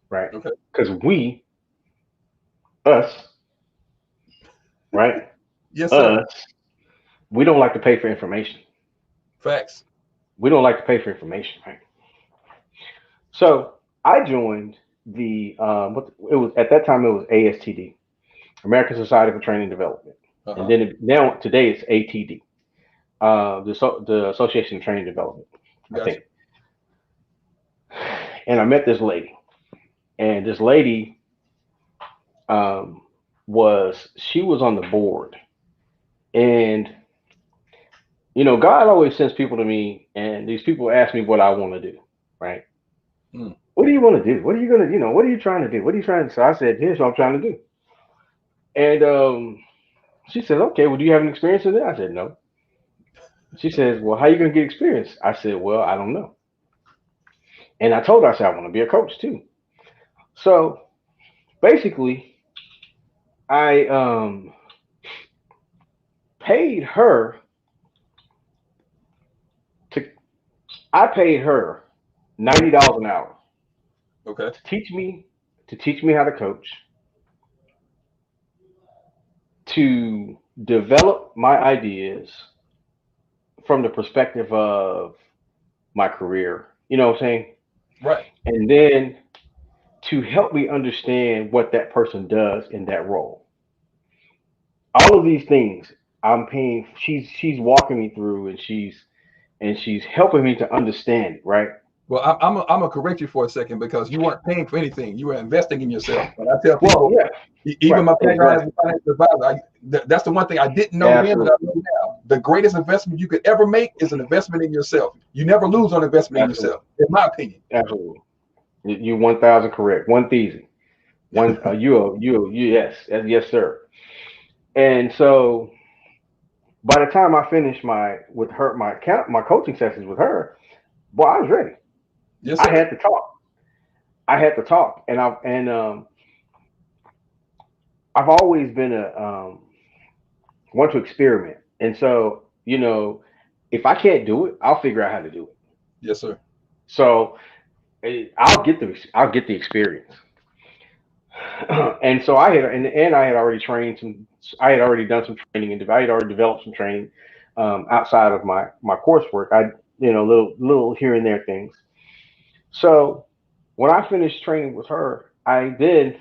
Speaker 2: right?
Speaker 1: Okay.
Speaker 2: Because us, right,
Speaker 1: Yes, sir.
Speaker 2: us, we don't like to pay for information.
Speaker 1: Facts.
Speaker 2: We don't like to pay for information, right? So I joined the it was at that time it was ASTD, American Society for Training and Development, and
Speaker 1: Uh-huh.
Speaker 2: then now today it's ATD, the Association of Training and Development, I
Speaker 1: Gotcha.
Speaker 2: think. And I met this lady, and this lady um, she was on the board, and God always sends people to me, and these people ask me what I want to do, right?
Speaker 1: Mm.
Speaker 2: What do you want to do? What are you gonna, what are you trying to do? What are you trying to? So I said, here's what I'm trying to do, and she said, okay, well, do you have an experience in that? I said, no. She says, well, how are you going to get experience? I said, well, I don't know. And I told her, I said, I want to be a coach too. So basically, I paid her to, I paid her $90 an hour
Speaker 1: Okay.
Speaker 2: to teach me how to coach, to develop my ideas from the perspective of my career. You know what I'm saying?
Speaker 1: Right.
Speaker 2: And then to help me understand what that person does in that role. All of these things I'm paying. She's walking me through, and she's helping me to understand it. Right?
Speaker 1: Well, I'm gonna correct you for a second, because you weren't paying for anything. You were investing in yourself. But I tell
Speaker 2: Well,
Speaker 1: people,
Speaker 2: yeah,
Speaker 1: even
Speaker 2: right,
Speaker 1: my background as
Speaker 2: exactly,
Speaker 1: a financial advisor, that's the one thing I didn't know then that
Speaker 2: absolutely,
Speaker 1: I know now. The greatest investment you could ever make is an investment in yourself. You never lose on investment in
Speaker 2: absolutely,
Speaker 1: yourself, in my opinion.
Speaker 2: absolutely. You 1,000 correct. One easy. One you yes yes sir. And so by the time I finished my coaching sessions with her, boy, I was ready.
Speaker 1: Yes,
Speaker 2: I
Speaker 1: sir.
Speaker 2: had to talk. I had to talk, and I've always been a want to experiment. And so, if I can't do it, I'll figure out how to do it.
Speaker 1: Yes, sir.
Speaker 2: So I'll get the experience. And so I had already trained some. I had already done some training, and I had already developed some training outside of my coursework. Little here and there things. So when I finished training with her, I then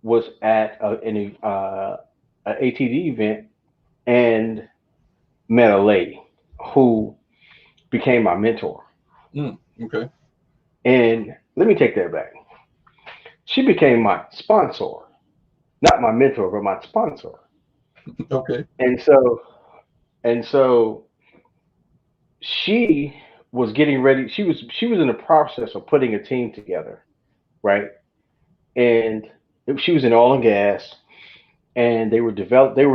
Speaker 2: was at an ATD event and met a lady who became my mentor.
Speaker 1: Okay.
Speaker 2: And let me take that back. She became my sponsor, not my mentor, but my sponsor.
Speaker 1: Okay.
Speaker 2: And so, and so she was getting ready. She was in the process of putting a team together, right? And she was in oil and gas, and they were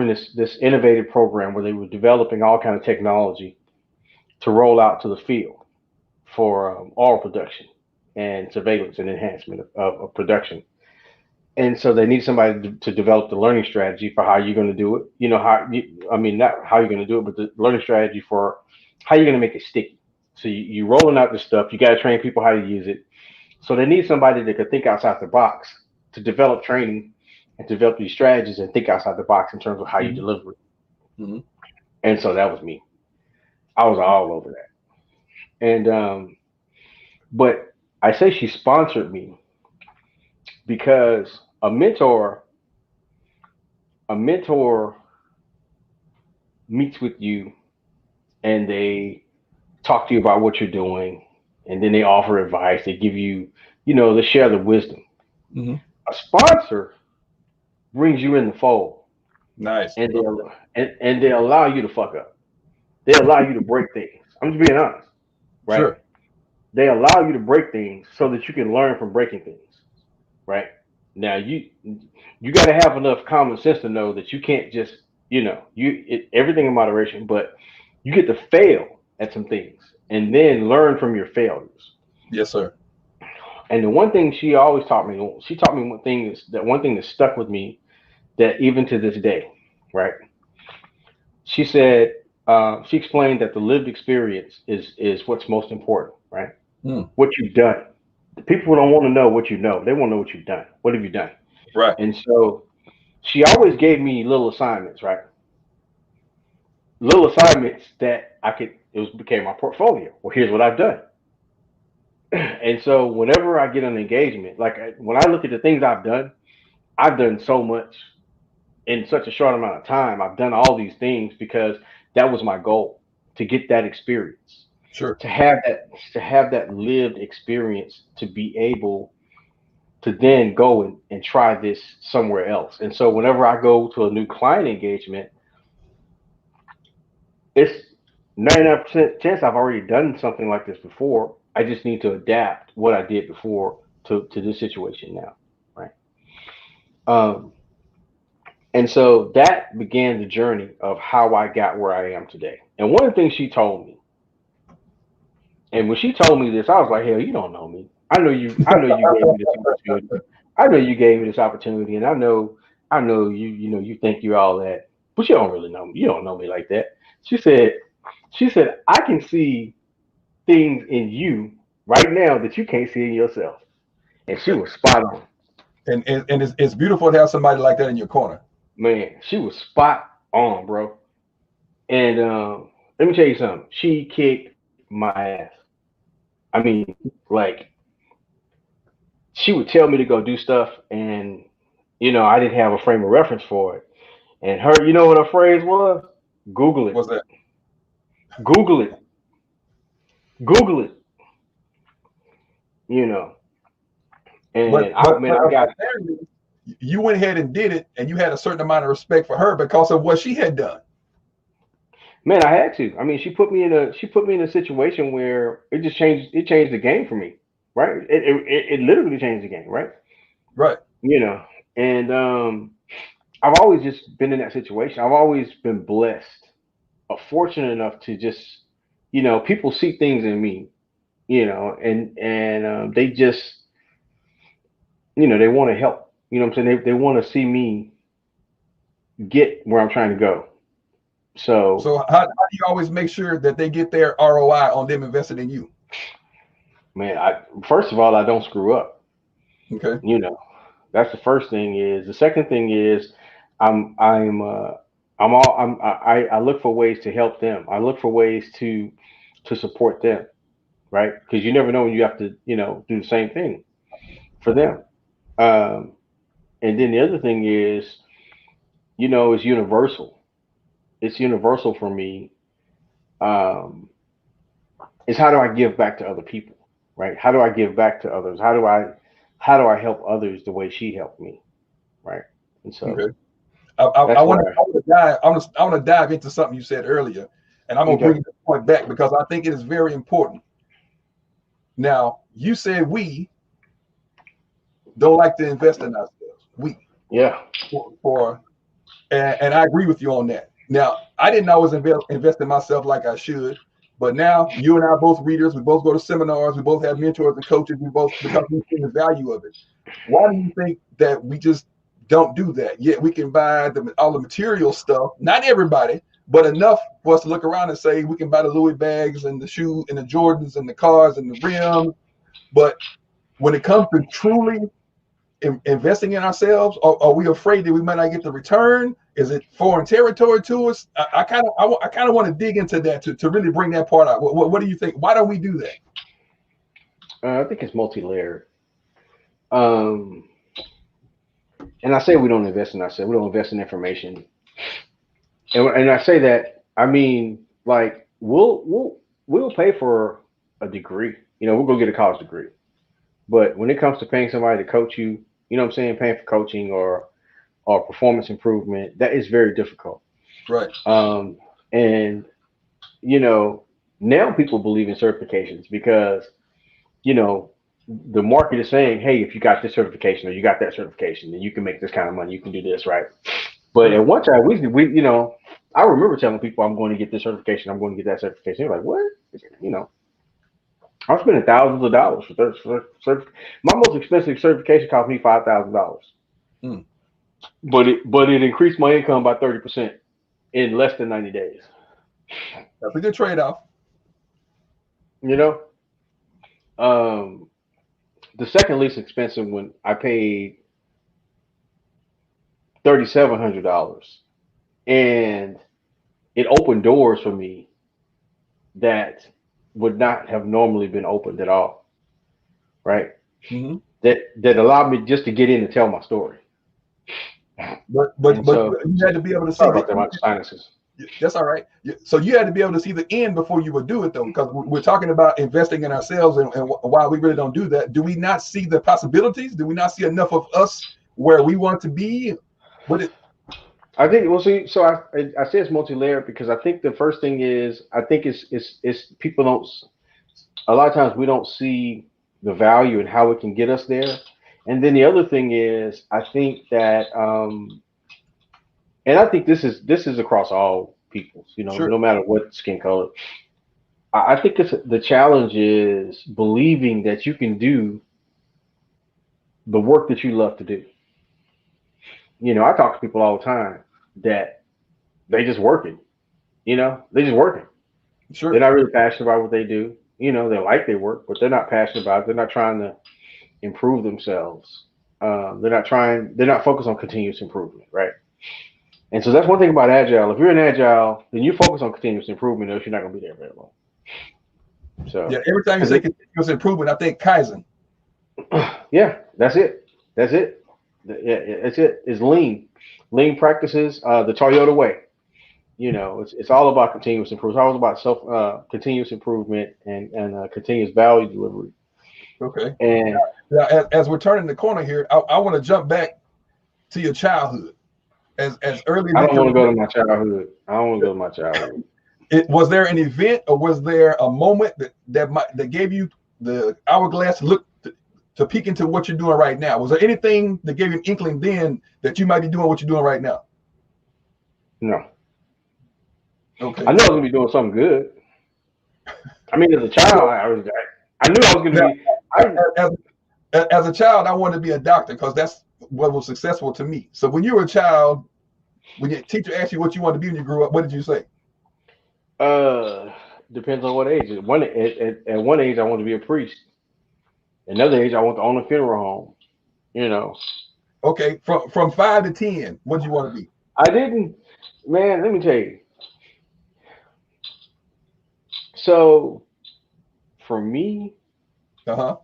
Speaker 2: in this innovative program where they were developing all kind of technology to roll out to the field for oil production and surveillance and enhancement of production. And so they need somebody to develop the learning strategy for how you're going to do it. You know I mean, not how you're going to do it, but the learning strategy for how you're going to make it sticky. So you rolling out this stuff. You got to train people how to use it. So they need somebody that could think outside the box to develop training and develop these strategies and think outside the box in terms of how you
Speaker 1: Mm-hmm.
Speaker 2: deliver it.
Speaker 1: Mm-hmm.
Speaker 2: And so that was me. I was all over that. And but I say she sponsored me because a mentor meets with you and they talk to you about what you're doing, and then they offer advice. They give you, they share the wisdom.
Speaker 1: Mm-hmm.
Speaker 2: A sponsor brings you in the fold,
Speaker 1: Nice.
Speaker 2: and they allow you to fuck up. They allow you to break things. I'm just being honest, right?
Speaker 1: Sure.
Speaker 2: They allow you to break things so that you can learn from breaking things, right? Now you got to have enough common sense to know that you can't just, everything in moderation, but you get to fail at some things and then learn from your failures.
Speaker 1: Yes, sir.
Speaker 2: And the one thing she taught me one thing that stuck with me, that even to this day, right? She said, she explained that the lived experience is what's most important, right?
Speaker 1: Mm.
Speaker 2: What you've done. The people don't want to know what you know; they want to know what you've done. What have you done?
Speaker 1: Right.
Speaker 2: And so she always gave me little assignments, right? Little assignments that became my portfolio. Well, here's what I've done. And so whenever I get an engagement, when I look at the things I've done so much in such a short amount of time. I've done all these things because that was my goal, to get that experience,
Speaker 1: Sure.
Speaker 2: to have that lived experience, to be able to then go and try this somewhere else. And so whenever I go to a new client engagement, it's 99% chance I've already done something like this before. I just need to adapt what I did before to this situation now, right? Um, And so that began the journey of how I got where I am today. And one of the things she told me, and when she told me this, I was like, hell, you don't know me. I know you gave me this opportunity. I know you gave me this opportunity, and I know you think you're all that, but you don't really know me. You don't know me like that. She said, I can see things in you right now that you can't see in yourself. And she was spot on.
Speaker 1: And it's beautiful to have somebody like that in your corner.
Speaker 2: Man, she was spot on, bro. And let me tell you something. She kicked my ass. I mean, like, she would tell me to go do stuff, and I didn't have a frame of reference for it. And her, you know what her phrase was? Google it.
Speaker 1: What's that?
Speaker 2: Google it. Google it. You know.
Speaker 1: But
Speaker 2: And
Speaker 1: but
Speaker 2: man,
Speaker 1: but
Speaker 2: I got
Speaker 1: apparently you went ahead and did it, and you had a certain amount of respect for her because of what she had done.
Speaker 2: man, I had to. I mean, she put me in a situation where it changed the game for me, right? It literally changed the game, right?
Speaker 1: Right.
Speaker 2: You know. And I've always just been in that situation. I've always been blessed, fortunate enough to just, people see things in me, and they just, they want to help. You know what I'm saying? They want to see me get where I'm trying to go. So,
Speaker 1: So how do you always make sure that they get their ROI on them invested in you?
Speaker 2: man, first of all, I don't screw up.
Speaker 1: Okay.
Speaker 2: You know, that's the first thing. Is the second thing is I look for ways to help them. I look for ways to support them, right? Because you never know when you have to, do the same thing for them. Um, and then the other thing is, it's universal. It's universal for me. Um, is how do I give back to other people, right? How do I give back to others? How do I help others the way she helped me, right? And so
Speaker 1: Okay. I
Speaker 2: that's
Speaker 1: want to
Speaker 2: where.
Speaker 1: I want to dive into something you said earlier, and I'm gonna
Speaker 2: Okay.
Speaker 1: bring this point back because I think it is very important. Now, you said we don't like to invest in ourselves. We
Speaker 2: Yeah.
Speaker 1: for and I agree with you on that. Now, I didn't always invest in myself like I should, but now you and I are both readers. We both go to seminars. We both have mentors and coaches. We both because we see the value of it. Why do you think that we just don't do that? Yet we can buy all the material stuff. Not everybody, but enough for us to look around and say we can buy the Louis bags and the shoes and the Jordans and the cars and the rims. But when it comes to truly investing in ourselves, or are we afraid that we might not get the return? Is it foreign territory to us? I kind of want to dig into that to really bring that part out. What do you think? Why don't we do that?
Speaker 2: I think it's multi-layered. Um, and I say we don't invest in ourselves. We don't invest in information. And I say that I mean like we'll pay for a degree. We'll go get a college degree. But when it comes to paying somebody to coach you, you know what I'm saying, paying for coaching or performance improvement, that is very difficult.
Speaker 1: Right.
Speaker 2: And now people believe in certifications because you know the market is saying, hey, if you got this certification or you got that certification, then you can make this kind of money. You can do this, right? But at one time, we I remember telling people, I'm going to get this certification. I'm going to get that certification. They're like, what? You know, I'm spending thousands of dollars my most expensive certification cost me $5,000,
Speaker 1: Mm.
Speaker 2: but it increased my income by 30% in less than 90 days.
Speaker 1: That's a good trade-off.
Speaker 2: You know, um, the second least expensive one I paid $3,700, and it opened doors for me that would not have normally been opened at all, right?
Speaker 1: Mm-hmm.
Speaker 2: That allowed me just to get in and tell my story.
Speaker 1: But
Speaker 2: And so,
Speaker 1: you had to be able to see
Speaker 2: sorry
Speaker 1: the
Speaker 2: about that, my sinuses.
Speaker 1: that's all right. So you had to be able to see the end before you would do it, though, because we're talking about investing in ourselves, and while we really don't do that, do we not see the possibilities? Do we not see enough of us where we want to be? What it?
Speaker 2: I think well, see, so I say it's multi-layered because I think the first thing is I think it's people don't a lot of times we don't see the value and how it can get us there. And then the other thing is I think that and I think this is across all peoples,
Speaker 1: Sure.
Speaker 2: no matter what skin color. I think the challenge is believing that you can do the work that you love to do. I talk to people all the time that they just working, they just working. They're
Speaker 1: Sure.
Speaker 2: not really passionate about what they do. They like their work, but they're not passionate about it. They're not trying to improve themselves. They're not focused on continuous improvement, right? And so that's one thing about agile. If you're in agile, then you focus on continuous improvement, or else you're not going to be there very long.
Speaker 1: Yeah.
Speaker 2: So,
Speaker 1: Every time you
Speaker 2: because
Speaker 1: say continuous improvement, I think Kaizen.
Speaker 2: yeah, that's it. That's it. Yeah, that's it. It's lean practices, the Toyota way. It's all about continuous improvement. It's all about continuous improvement and continuous value delivery.
Speaker 1: Okay.
Speaker 2: And
Speaker 1: Now, as we're turning the corner here, I want to jump back to your childhood. As early as
Speaker 2: I
Speaker 1: you
Speaker 2: don't
Speaker 1: can
Speaker 2: want to go to
Speaker 1: remember,
Speaker 2: my childhood. I don't want to go to my childhood.
Speaker 1: was there an event or was there a moment that gave you the hourglass look to peek into what you're doing right now? Was there anything that gave you an inkling then that you might be doing what you're doing right now?
Speaker 2: No, I
Speaker 1: Okay.
Speaker 2: knew I was gonna be doing something good. I mean, as a child,
Speaker 1: So
Speaker 2: I knew I was gonna
Speaker 1: now,
Speaker 2: be. I
Speaker 1: as, as a child, I wanted to be a doctor because that's what was successful to me. So when you were a child, when your teacher asked you what you wanted to be when you grew up, what did you say?
Speaker 2: uh depends on what age. At one age, I wanted to be a priest. Another age, I want to own a funeral home. You know,
Speaker 1: Okay, from 5 to 10, what did you want to be?
Speaker 2: I didn't. Man, let me tell you. So for me,
Speaker 1: Uh-huh.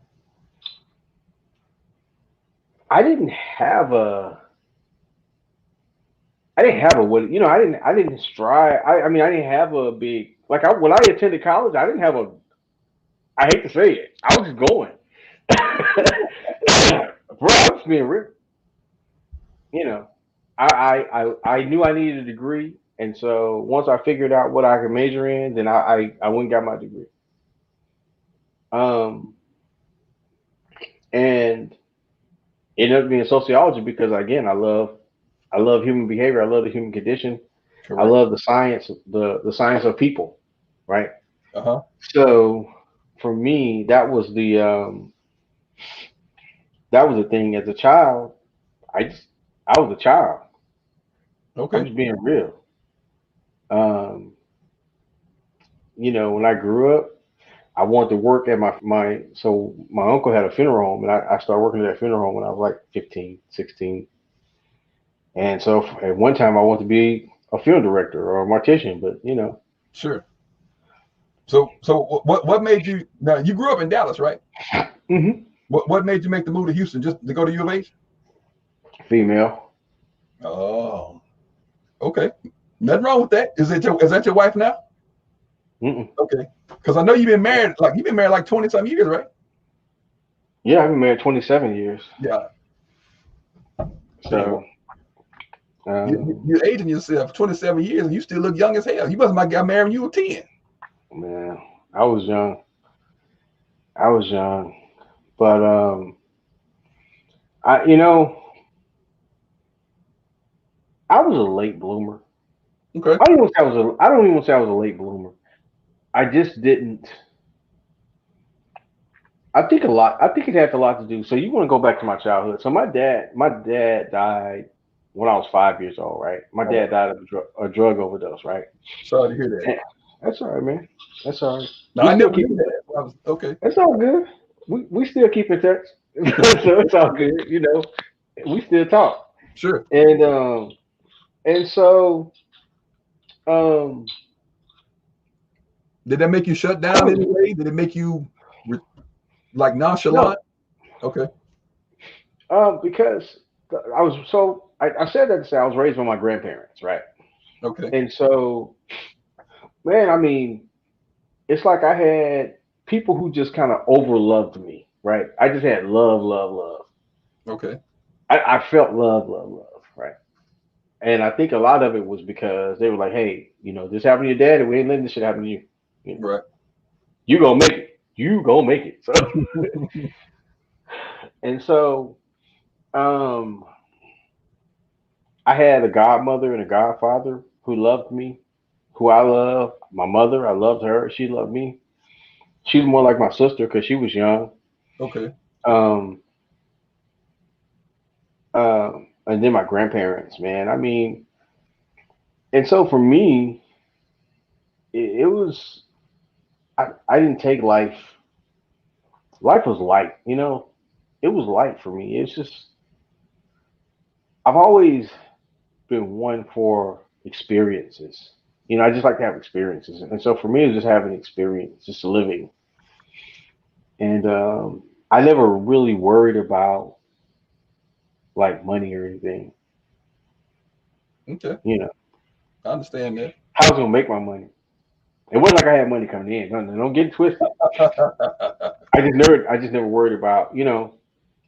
Speaker 2: I didn't have a. I didn't have a what you know. I didn't strive. I mean, I didn't have a big like. When I attended college, I didn't have a I hate to say it. I was just going. Bro, I'm just being real. You know, I knew I needed a degree, and so once I figured out what I could major in, then I went and got my degree. Um, and it ended up being sociology because again, I love human behavior. I love the human condition. I
Speaker 1: Correct.
Speaker 2: love the science of people, right?
Speaker 1: Uh-huh.
Speaker 2: So for me, that was the thing. As a child, I was a child. I'm
Speaker 1: Okay.
Speaker 2: just being real. Um, when I grew up, I wanted to work at my uncle had a funeral home, and I started working at that funeral home when I was like 15, 16. And so at one time I wanted to be a film director or a mortician, but
Speaker 1: Sure. So what made you now you grew up in Dallas, right?
Speaker 2: hmm
Speaker 1: What made you make the move to Houston just to go to U of H?
Speaker 2: female.
Speaker 1: Oh, okay. Nothing wrong with that. Is that your wife now?
Speaker 2: Mm-mm.
Speaker 1: Okay. Because I know you've been married like 20 some years, right?
Speaker 2: Yeah, I've been married 27 years.
Speaker 1: Yeah. Damn.
Speaker 2: So,
Speaker 1: You're aging yourself 27 years and you still look young as hell. You must have got married when you were 10.
Speaker 2: man, I was young. I was young, but I, you know, I was a late bloomer.
Speaker 1: Okay.
Speaker 2: I don't even want to say I was a late bloomer. I just didn't. I think it had a lot to do. So you want to go back to my childhood. So my dad died when I was 5 years old, right? My
Speaker 1: Oh,
Speaker 2: dad died of a drug overdose, right?
Speaker 1: sorry to hear that.
Speaker 2: And that's all right, man. That's all right.
Speaker 1: No,
Speaker 2: We
Speaker 1: I
Speaker 2: still
Speaker 1: never
Speaker 2: keep
Speaker 1: knew
Speaker 2: in touch.
Speaker 1: that. Okay.
Speaker 2: It's all good. We still keep in touch. So it's all good. We still talk.
Speaker 1: Sure.
Speaker 2: And so um
Speaker 1: Did that make you shut down anyway? Did it make you re- like
Speaker 2: no,
Speaker 1: nonchalant? Okay.
Speaker 2: because I said that to say I was raised by my grandparents, right?
Speaker 1: Okay.
Speaker 2: And so, man, I mean, it's like I had people who just kind of overloved me, right? I just had love, love, love.
Speaker 1: Okay.
Speaker 2: I felt love, love, love, right? And I think a lot of it was because they were like, hey, this happened to your dad, and we ain't letting this shit happen to you. You know,
Speaker 1: Right.
Speaker 2: you gonna make it. You gonna make it. So, and so, um, I had a godmother and a godfather who loved me, who I love. My mother, I loved her. She loved me. She was more like my sister because she was young.
Speaker 1: Okay.
Speaker 2: Um, and then my grandparents, man. I mean, and so for me, it was I didn't take life. Life was light, It was light for me. It's just I've always been one for experiences. I just like to have experiences, and so for me, it's just having experience, just living. And I never really worried about like money or anything.
Speaker 1: Okay.
Speaker 2: You know,
Speaker 1: I understand that.
Speaker 2: how I was gonna make my money. It wasn't like I had money coming in. No, no, don't get it twisted. I just never worried about,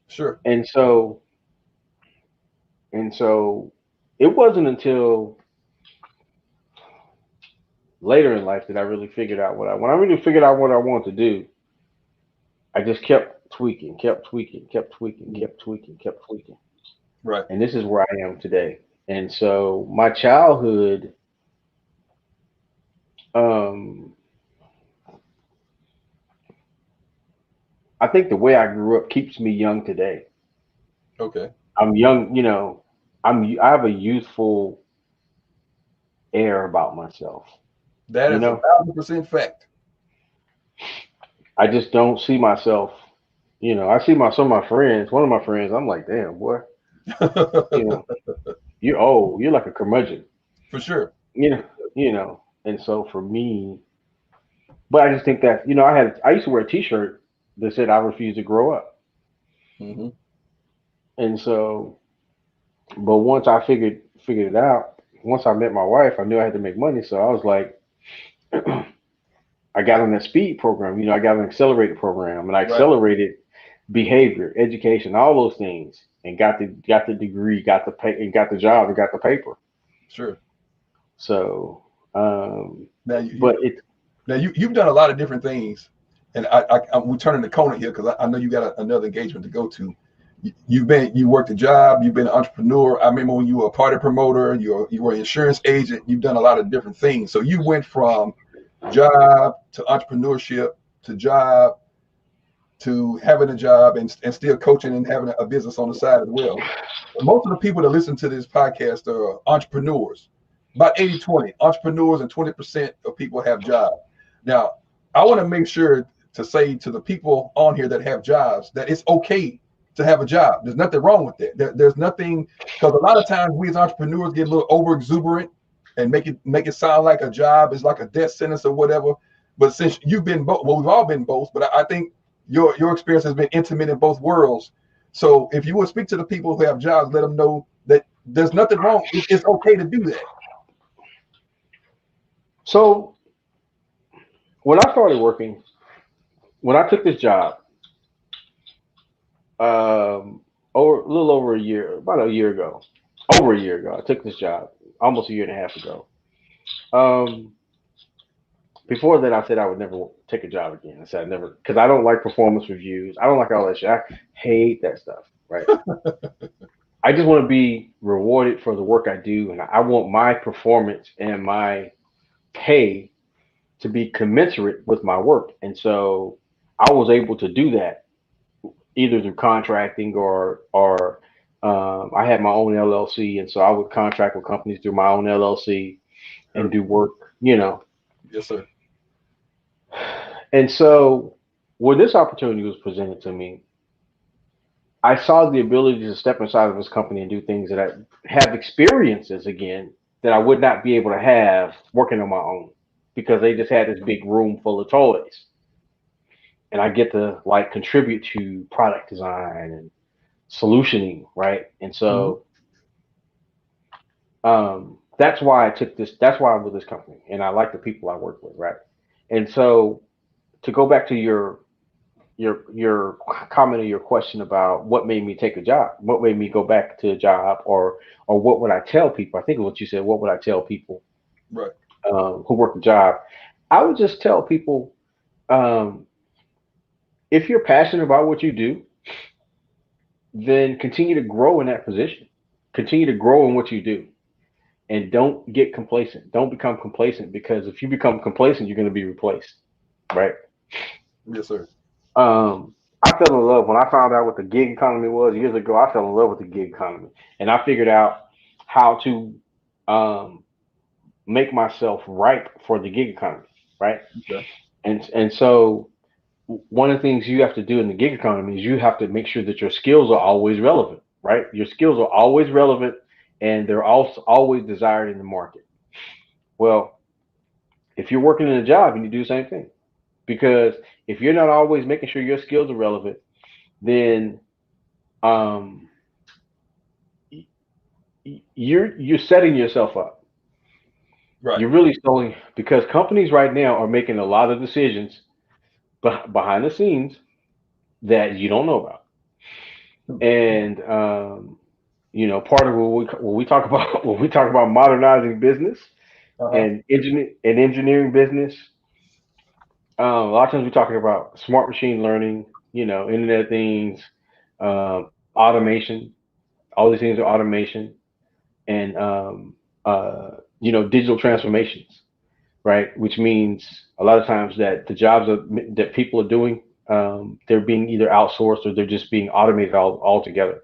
Speaker 1: Sure.
Speaker 2: And so it wasn't until later in life that I really figured out when I really figured out what I wanted to do. I just kept tweaking, kept tweaking, kept tweaking, kept tweaking, kept tweaking,
Speaker 1: Right.
Speaker 2: and this is where I am today. And so my childhood, um, I think the way I grew up keeps me young today.
Speaker 1: Okay.
Speaker 2: I'm young, I have a youthful air about myself.
Speaker 1: That
Speaker 2: You
Speaker 1: is a
Speaker 2: know,
Speaker 1: 1,000% fact.
Speaker 2: I just don't see myself. I see some of my friends. One of my friends, I'm like, damn boy, you know, you're old. You're like a curmudgeon.
Speaker 1: For sure.
Speaker 2: You know, And so for me, but I just think that I used to wear a T-shirt that said I refuse to grow up,
Speaker 1: Hmm.
Speaker 2: and so but once I figured it out, once I met my wife, I knew I had to make money. So I was like, I got on that speed program. I got an accelerated program, and I
Speaker 1: Right.
Speaker 2: accelerated behavior, education, all those things, and got the degree, got the pay, and got the job, and got the paper.
Speaker 1: Sure.
Speaker 2: So,
Speaker 1: Now
Speaker 2: but it
Speaker 1: you've done a lot of different things, and we're turning the corner here because I know you got another engagement to go to. You worked a job, you've been an entrepreneur. I remember when you were a party promoter, you were an insurance agent. You've done a lot of different things. So you went from job to entrepreneurship to job to having a job and still coaching and having a business on the side as well. Most of the people that listen to this podcast are entrepreneurs. About 80-20 entrepreneurs, and 20% of people have jobs. Now, I want to make sure to say to the people on here that have jobs that it's okay to have a job. There's nothing wrong with that. There's nothing, because a lot of times we as entrepreneurs get a little over exuberant and make it sound like a job is like a death sentence or whatever. But since you've been both, well, we've all been both, but I think your experience has been intimate in both worlds. So if you would speak to the people who have jobs, let them know that there's nothing wrong. It's okay to do that.
Speaker 2: So when I started working, when I took this job, over a little over a year, about a year ago, over a year ago, I took this job, almost a year and a half ago. Um, Before that, I said I would never take a job again. I said I never, because I don't like performance reviews. I don't like all that shit. I hate that stuff. Right. I just want to be rewarded for the work I do, and I want my performance and my pay to be commensurate with my work. And so I was able to do that either through contracting or I had my own LLC, and so I would contract with companies through my own LLC and do work.
Speaker 1: Yes, sir.
Speaker 2: And so when this opportunity was presented to me, I saw the ability to step inside of this company and do things that I have experiences again that I would not be able to have working on my own because they just had this big room full of toys. And I get to like contribute to product design and solutioning, right? And
Speaker 1: Mm-hmm.
Speaker 2: so that's why I took this. That's why I'm with this company, and I like the people I work with, right? And so to go back to your comment or your question about what made me take a job, what made me go back to a job, or what would I tell people? I think of what you said. What would I tell people
Speaker 1: Right.
Speaker 2: who work a job? I would just tell people um, if you're passionate about what you do, then continue to grow in that position. Continue to grow in what you do, and don't get complacent. Don't become complacent because if you become complacent, you're going to be replaced, right?
Speaker 1: Yes, sir.
Speaker 2: I fell in love when I found out what the gig economy was years ago. I fell in love with the gig economy, and I figured out how to um, make myself ripe for the gig economy, right?
Speaker 1: Okay.
Speaker 2: And so one of the things you have to do in the gig economy is you have to make sure that your skills are always relevant, right? Your skills are always relevant, and they're also always desired in the market. Well, if you're working in a job, you need to do the same thing because if you're not always making sure your skills are relevant, then um, you're setting yourself up.
Speaker 1: Right.
Speaker 2: You're really selling because companies right now are making a lot of decisions behind the scenes that you don't know about. And part of what we talk about when we talk about modernizing business
Speaker 1: Uh-huh.
Speaker 2: and engineering business, a lot of times we're talking about smart machine learning, Internet of Things, automation. All these things are automation and digital transformations, right? Which means a lot of times that the jobs that people are doing, they're being either outsourced or they're just being automated altogether.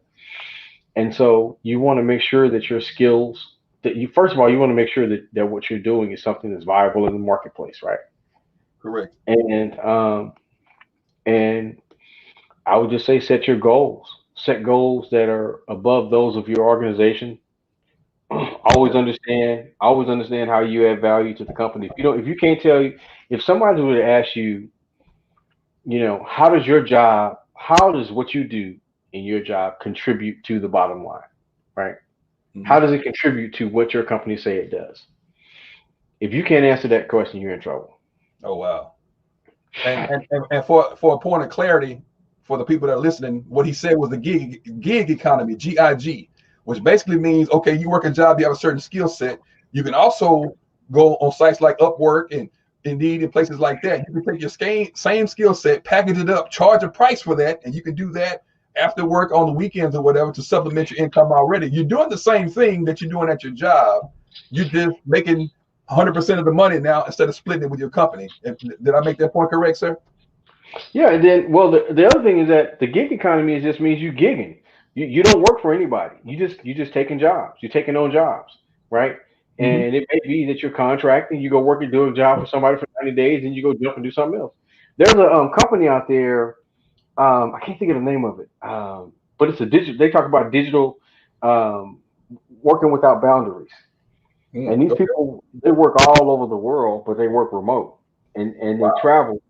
Speaker 2: And so you want to make sure that your skills that you first of all you want to make sure that what you're doing is something that's viable in the marketplace, right?
Speaker 1: Correct.
Speaker 2: And I would just say set your goals, set goals that are above those of your organization.
Speaker 1: Okay.
Speaker 2: Always understand how you add value to the company. If you can't tell you, if somebody were to ask you, how does what you do in your job contribute to the bottom line, right?
Speaker 1: Mm-hmm.
Speaker 2: How does it contribute to what your company say it does? If you can't answer that question, you're in trouble.
Speaker 1: Oh, wow. And for a point of clarity for the people that are listening, what he said was the gig economy, GIG, which basically means, okay, you work a job, you have a certain skill set. You can also go on sites like Upwork and Indeed and places like that. You can take your same skill set, package it up, charge a price for that, and you can do that after work on the weekends or whatever to supplement your income already. You're doing the same thing that you're doing at your job. You're just making 100% of the money now instead of splitting it with your company. Did I make that point correct, sir?
Speaker 2: Yeah, and then well, the other thing is that the gig economy is just means you gigging. You don't work for anybody. You just taking jobs. You're taking on jobs, right?
Speaker 1: Mm-hmm.
Speaker 2: And it may be that you're contracting. You go work and do a job for somebody for 90 days, and you go jump and do something else. There's a company out there. I can't think of the name of it, but it's a digital. They talk about digital um, working without boundaries. And these
Speaker 1: Okay.
Speaker 2: people they work all over the world, but they work remote, and they
Speaker 1: Wow.
Speaker 2: travel.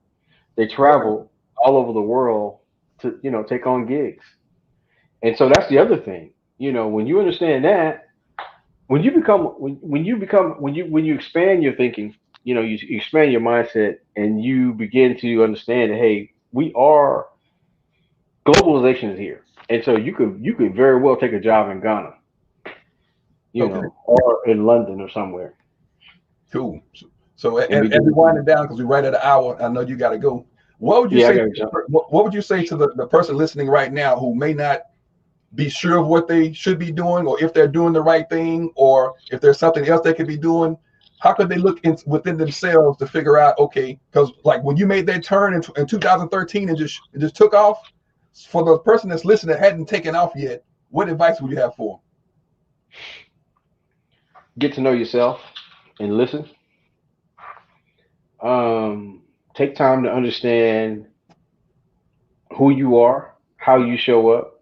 Speaker 2: They
Speaker 1: Okay.
Speaker 2: travel all over the world to take on gigs. And so that's the other thing. When you understand that, when you expand your thinking, you expand your mindset and you begin to understand that hey, we are globalization is here. And so you could very well take a job in Ghana,
Speaker 1: Okay.
Speaker 2: or in London or somewhere
Speaker 1: Cool. So
Speaker 2: and be
Speaker 1: as we
Speaker 2: doing
Speaker 1: wind it down, because we're right at an hour, I know you got to go. What would you
Speaker 2: yeah, I
Speaker 1: say?
Speaker 2: gotta jump.
Speaker 1: What would you say to the person listening right now who may not be sure of what they should be doing, or if they're doing the right thing, or if there's something else they could be doing? How could they look within themselves to figure out? Okay, because like when you made that turn in 2013 and just took off, for the person that's listening that hadn't taken off yet, what advice would you have for
Speaker 2: Get to know yourself and listen. Take time to understand who you are, how you show up.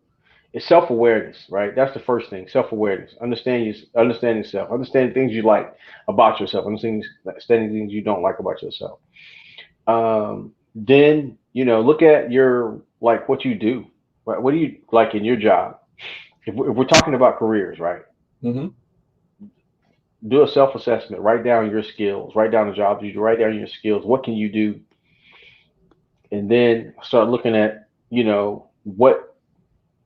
Speaker 2: It's self awareness, right? That's the first thing. Self awareness. Understand yourself. Understand things you like about yourself. Understanding things you don't like about yourself. Then look at your like what you do. Right? What do you like in your job? If we're talking about careers, right?
Speaker 1: them? Mm-hmm.
Speaker 2: Do a self assessment. Write down your skills. Write down the jobs you do. Write down your skills. What can you do? And then start looking at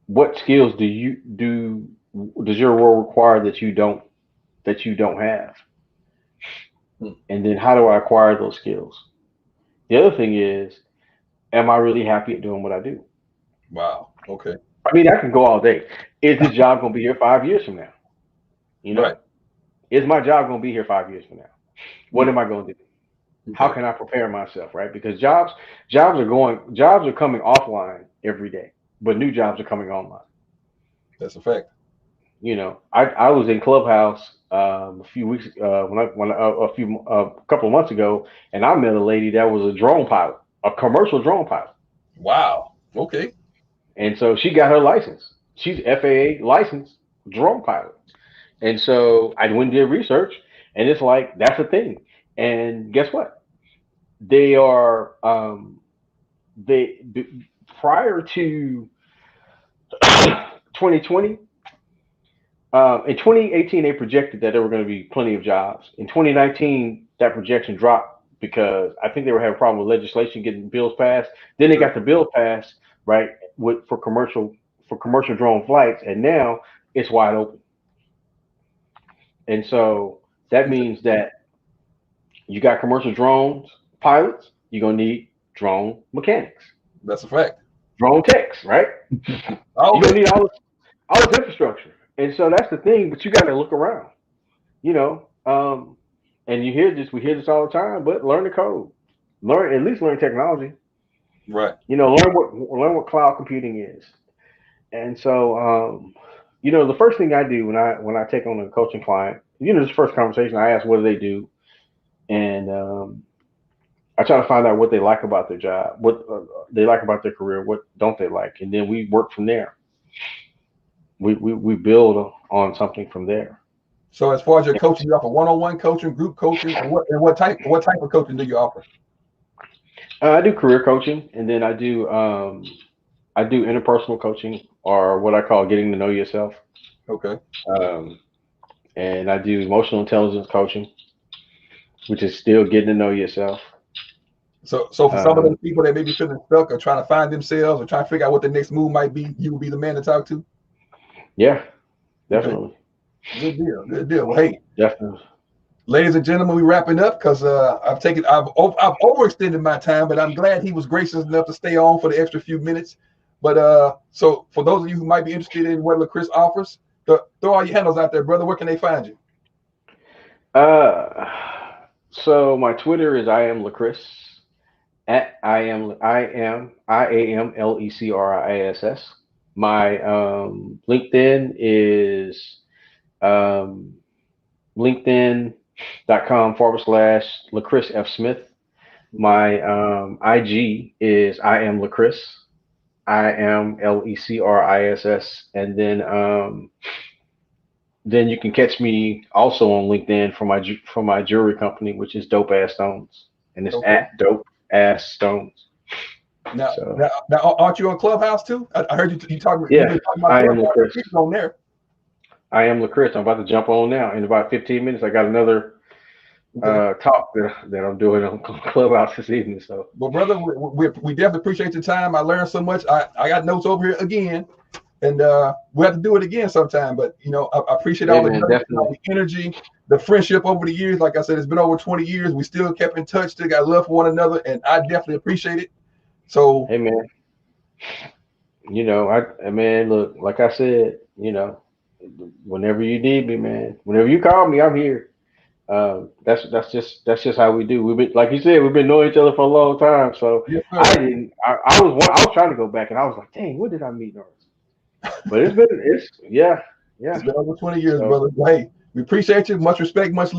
Speaker 2: what skills does your role require that you don't have, and then how do I acquire those skills? The other thing is, am I really happy at doing what I do?
Speaker 1: Wow. Okay.
Speaker 2: I mean, I can go all day. Is this job going to be here 5 years from now? You
Speaker 1: Right.
Speaker 2: know, is my job going to be here 5 years from now? What
Speaker 1: Mm.
Speaker 2: am I going to do? How
Speaker 1: Okay.
Speaker 2: can I prepare myself? Right? Because jobs are coming offline every day, but new jobs are coming online.
Speaker 1: That's a fact.
Speaker 2: I was in Clubhouse a few weeks a few a couple of months ago, and I met a lady that was a drone pilot, a commercial drone pilot,
Speaker 1: Wow. Okay.
Speaker 2: and so she got her license. She's FAA licensed drone pilot, and so I went and did research, and it's like that's a thing. And guess what? They are prior to 2020. In 2018, they projected that there were going to be plenty of jobs. In 2019, that projection dropped because I think they were having a problem with legislation getting bills passed. Then they
Speaker 1: Sure.
Speaker 2: got the bill passed, right, for commercial drone flights, and now it's wide open. And so that means that you got commercial drones pilots, you're gonna need drone mechanics,
Speaker 1: That's a fact.
Speaker 2: drone techs, right?
Speaker 1: All
Speaker 2: You're
Speaker 1: of
Speaker 2: gonna
Speaker 1: it.
Speaker 2: need all this infrastructure. And so that's the thing, but you got to look around. you know, um, and we hear this all the time, but learn the code, at least learn technology,
Speaker 1: Right.
Speaker 2: learn what cloud computing is. And so, the first thing I do when I take on a coaching client, this first conversation, I ask what do they do, and I try to find out what they like about their job, what they like about their career, what don't they like, and then we work from there. We build on something from there.
Speaker 1: So as far as your coaching, you offer one-on-one coaching, group coaching, and what type of coaching do you offer?
Speaker 2: I do career coaching, and then I do interpersonal coaching, or what I call getting to know yourself.
Speaker 1: Okay.
Speaker 2: Um, and I do emotional intelligence coaching, which is still getting to know yourself.
Speaker 1: So for some of those people that may be feeling stuck or trying to find themselves or trying to figure out what the next move might be, you will be the man to talk to.
Speaker 2: Yeah,
Speaker 1: Okay.
Speaker 2: definitely.
Speaker 1: Good deal. Good deal. Well, hey,
Speaker 2: Definitely.
Speaker 1: ladies and gentlemen, we're wrapping up because I've overextended my time, but I'm glad he was gracious enough to stay on for the extra few minutes. But so for those of you who might be interested in what Lecriss offers, throw all your handles out there, brother. Where can they find you?
Speaker 2: So my Twitter is I am Lecriss at I am Lecris. My LinkedIn is um, LinkedIn.com/Lecriss F. Smith. My IG is I am Lecriss. I am Lecriss, and then you can catch me also on LinkedIn for my jewelry company, which is Dope Ass Stones, and it's
Speaker 1: Okay.
Speaker 2: at Dope Ass Stones.
Speaker 1: Now,
Speaker 2: So
Speaker 1: aren't you on Clubhouse too? I heard you talking. You've
Speaker 2: yeah,
Speaker 1: been talking about
Speaker 2: I am
Speaker 1: Clubhouse
Speaker 2: Lecriss.
Speaker 1: on there.
Speaker 2: I am Lecriss. I'm about to jump on now. In about 15 minutes, I got another talk that I'm doing on Clubhouse this evening. So,
Speaker 1: well, brother, we definitely appreciate your time. I learned so much. I got notes over here again, and we'll have to do it again sometime. But I appreciate
Speaker 2: hey
Speaker 1: all the
Speaker 2: man,
Speaker 1: all
Speaker 2: definitely.
Speaker 1: the energy, the friendship over the years. Like I said, it's been over 20 years. We still kept in touch, still got love for one another, and I definitely appreciate it. So,
Speaker 2: Hey man, I man, look, like I said, whenever you need me, man, whenever you call me, I'm here. That's just how we do. We've been, like you said, we've been knowing each other for a long time. So
Speaker 1: yes,
Speaker 2: I
Speaker 1: sir.
Speaker 2: didn't. I was trying to go back, and I was like, dang, what did I meet? But it's yeah, yeah.
Speaker 1: It's been over 20 years,
Speaker 2: So
Speaker 1: brother. Hey, we appreciate you. Much respect, much love.